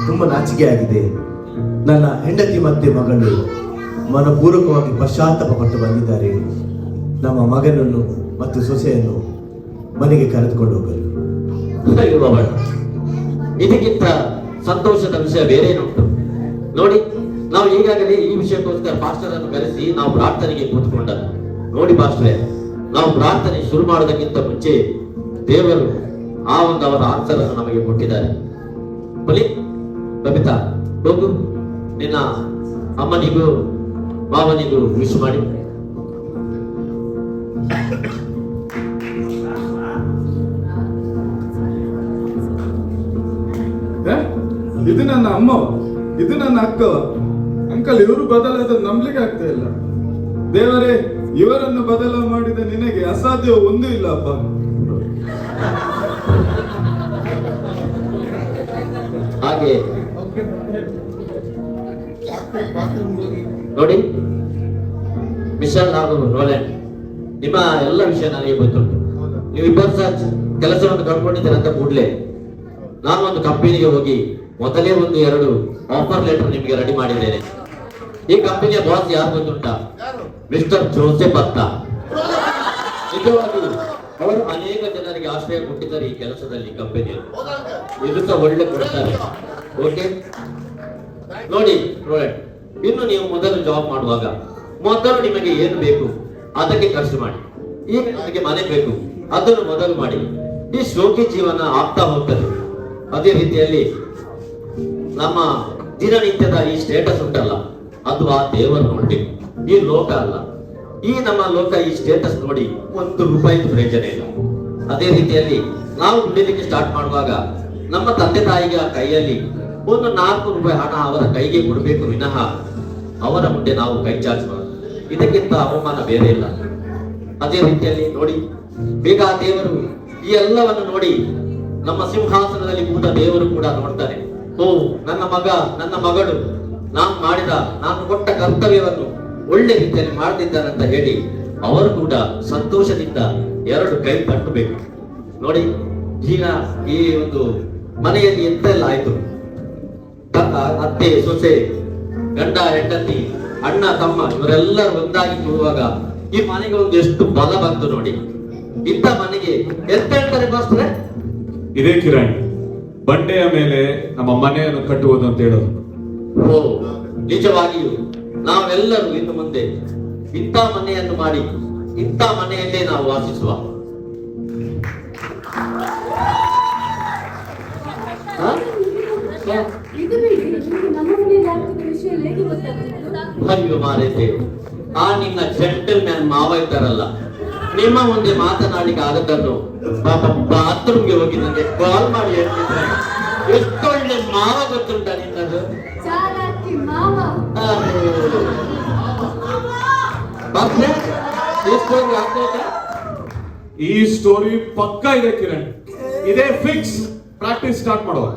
ತುಂಬ ನಾಚಿಕೆ ಆಗಿದೆ. ನನ್ನ ಹೆಂಡತಿ ಮತ್ತೆ ಮಗಳು ಮನಪೂರ್ವಕವಾಗಿ ಪಶ್ಚಾತ್ತಾಪ ಪಟ್ಟು ಬಂದಿದ್ದಾರೆ. ನಮ್ಮ ಮಗನನ್ನು ಮತ್ತು ಸೊಸೆಯನ್ನು ಮನೆಗೆ ಕರೆದುಕೊಂಡು ಹೋಗಲು. ಅಯ್ಯೋ ಬಾಬಾ, ಇದಕ್ಕಿಂತ ಸಂತೋಷದ ವಿಷಯ ಬೇರೇನುಂಟು ನೋಡಿ. ನಾವು ಈಗಾಗಲೇ ಈ ವಿಷಯಕ್ಕೋಸ್ಕರ ಪಾಸ್ಟರ್ ಅನ್ನು ಕರೆಸಿ ನಾವು ಪ್ರಾರ್ಥನೆಗೆ ಕೂತ್ಕೊಂಡದ್ದು. ನೋಡಿ ಪಾಸ್ಟರೇ, ನಾವು ಪ್ರಾರ್ಥನೆ ಶುರು ಮಾಡೋದಕ್ಕಿಂತ ಮುಂಚೆ ದೇವರು ಆ ಒಂದು ಅವರ ಆನ್ಸರ್ ಅನ್ನು ನಮಗೆ ಕೊಟ್ಟಿದ್ದಾರೆ. ಬಲಿ ಬಬಿತಾ, ಹೋಗು ನಿನ್ನ ಅಮ್ಮನಿಗೂ ಮಾವನಿಗೂ ವಿಶ್ ಮಾಡಿ. ಇದು ನನ್ನ ಅಮ್ಮವ, ಇದು ನನ್ನ ಅಕ್ಕವ. ಅಂಕಲ್, ಇವರು ಬದಲಾದ ನಂಬಲಿಕ್ಕೆ ಆಗ್ತಾ ಇಲ್ಲ. ದೇವರೇ, ಇವರನ್ನು ಬದಲು ಮಾಡಿದ ನಿನಗೆ ಅಸಾಧ್ಯ ಒಂದೂ ಇಲ್ಲ ಅಪ್ಪ. ಹಾಗೆ ನೋಡಿ ಮಿಶಲ್ ಹಾಗೂ ರೋಲೆಂಡ್, ನಿಮ್ಮ ಎಲ್ಲ ವಿಷಯ ನನಗೆ ಗೊತ್ತುಂಟು. ನೀವು ಇಬ್ಬರು ಸಹ ಕೆಲಸವನ್ನು ಕಳ್ಕೊಂಡಿದ್ದೀರ ಅಂತ ಕೂಡಲೇ ನಾನು ಒಂದು ಕಂಪನಿಗೆ ಹೋಗಿ ಮೊದಲೇ 1-2 ಆಫರ್ ಲೆಟರ್ ನಿಮಗೆ ರೆಡಿ ಮಾಡಿದ್ದೇನೆ. ಈ ಕಂಪನಿಯ ಬಾಸ್ ಯಾರು ಗೊತ್ತುಂಟಾ? ಮಿಸ್ಟರ್ ಜೋಸೆಫ್ ಅಂತ. ನಿಜವಾಗಿ ಅವರು ಅನೇಕ ಜನರಿಗೆ ಆಶ್ರಯ ಕೊಟ್ಟಿದ್ದಾರೆ ಈ ಕೆಲಸದಲ್ಲಿ, ಕಂಪನಿಯಲ್ಲಿ. ಇದು ಸಹ ಒಳ್ಳೆ ಕೊಡ್ತಾರೆ. ಓಕೆ ನೋಡಿ ರೋಲೆಂಡ್, ಇನ್ನು ನೀವು ಮೊದಲು ಜಾಬ್ ಮಾಡುವಾಗ ಮೊದಲು ನಿಮಗೆ ಏನು ಬೇಕು ಅದಕ್ಕೆ ಖರ್ಚು ಮಾಡಿ. ಈಗ ನಿಮಗೆ ಮನೆ ಬೇಕು, ಅದನ್ನು ಮೊದಲು ಮಾಡಿ. ಈ ಶೋಕಿ ಜೀವನ ಆಗ್ತಾ ಹೋಗ್ತದೆ. ಅದೇ ರೀತಿಯಲ್ಲಿ ನಮ್ಮ ದಿನನಿತ್ಯದ ಈ ಸ್ಟೇಟಸ್ ಉಂಟಲ್ಲ, ಅದು ಆ ದೇವರು ನೋಡ್ಬೇಕು, ಈ ಲೋಕ ಅಲ್ಲ. ಈ ನಮ್ಮ ಲೋಕ ಈ ಸ್ಟೇಟಸ್ ನೋಡಿ ₹1 ಪ್ರಯೋಜನ ಇಲ್ಲ. ಅದೇ ರೀತಿಯಲ್ಲಿ ನಾವು ದುಡಿಲಿಕ್ಕೆ ಸ್ಟಾರ್ಟ್ ಮಾಡುವಾಗ ನಮ್ಮ ತಂದೆ ತಾಯಿಗೆ ಕೈಯಲ್ಲಿ ₹4 ಹಣ ಅವರ ಕೈಗೆ ಕೊಡಬೇಕು ವಿನಃ ಅವರ ಮುಂದೆ ನಾವು ಕೈ ಚಾಚಬಾರದು. ಇದಕ್ಕಿಂತ ಅವಮಾನ ಬೇರೆ ಇಲ್ಲ. ಅದೇ ರೀತಿಯಲ್ಲಿ ನೋಡಿ, ಬೇಗ ದೇವರು ಈ ಎಲ್ಲವನ್ನು ನೋಡಿ ನಮ್ಮ ಸಿಂಹಾಸನದಲ್ಲಿ ಕೂತ ದೇವರು ಕೂಡ ನೋಡ್ತಾನೆ. ಓ, ನನ್ನ ಮಗ ನನ್ನ ಮಗಳು ನಾನು ಕೊಟ್ಟ ಕರ್ತವ್ಯವನ್ನು ಒಳ್ಳೆ ರೀತಿಯಲ್ಲಿ ಮಾಡ್ತಿದ್ದಾನೆ ಅಂತ ಹೇಳಿ ಅವರು ಕೂಡ ಸಂತೋಷದಿಂದ 2 ಕೈ ತಟ್ಟಬೇಕು. ನೋಡಿ, ಈಗ ಈ ಒಂದು ಮನೆಯಲ್ಲಿ ಎಂತೆಲ್ಲ ಆಯ್ತು, ಅತ್ತೆ ಸೊಸೆ, ಗಂಡ ಹೆಂಡತಿ, ಅಣ್ಣ ತಮ್ಮ ಇವರೆಲ್ಲರೂ ಒಂದಾಗಿ ಕೂರುವಾಗ ಈ ಮನೆಗೆ ಒಂದು ಎಷ್ಟು ಬಲ ಬಂತು ನೋಡಿ. ಇಂಥ ಮನೆಗೆ ಎಂತ ಹೇಳ್ತಾರೆ ಬಾಸ್ರೆ? ಇದೇ ಕಿರಣ್, ಬಂಡೆಯ ಮೇಲೆ ನಮ್ಮ ಮನೆಯನ್ನು ಕಟ್ಟುವುದು ಅಂತ ಹೇಳೋದು. ಓ, ನಿಜವಾಗಿಯೂ ನಾವೆಲ್ಲರೂ ಇನ್ನು ಮುಂದೆ ಇಂಥ ಮನೆಯನ್ನು ಮಾಡಿ ಇಂಥ ಮನೆಯಲ್ಲೇ ನಾವು ವಾಸಿಸುವ. ಇದು ಬಿಡಿ, ನಿಮಗೆ ನಮ್ಮ ಮನೆಯಲ್ಲಿ ಆಗ್ತಿದ್ದ ವಿಷಯ ಹೇಗೆ ಗೊತ್ತಾಗ್ತಿತ್ತು? ಅಯ್ಯೋ ಮಾರೈತೆ, ಆ ನಿಮ್ಮ ಜೆಂಟಲ್ ಮ್ಯಾನ್ ಮಾವ ಇದ್ದಾರಲ್ಲ, ನಿಮ್ಮ ಮುಂದೆ ಮಾತನಾಡಿಗೆ ಆಗದನ್ನು ಪಾಪ ಬಾತ್ರೂಮ್ಗೆ ಹೋಗಿ ನನಗೆ ಕಾಲ್ ಮಾಡಿ ಹೇಳ್ತಿದ್ರೆ ಎಷ್ಟೊಳ್ಳೆ ಮಾವ ಗೊತ್ತುಂಟ ನಿನ್ನದು. ಚಾಲಾಕಿ ಮಾವ. ಬಾಸ್ರೆ, ಎಷ್ಟು ಆಗ್ತದೆ? ಈ ಸ್ಟೋರಿ ಪಕ್ಕಾ ಇದೆ ಕಿರಣ್, ಇದೇ ಫಿಕ್ಸ್. ಪ್ರಾಕ್ಟೀಸ್ ಸ್ಟಾರ್ಟ್ ಮಾಡುವ.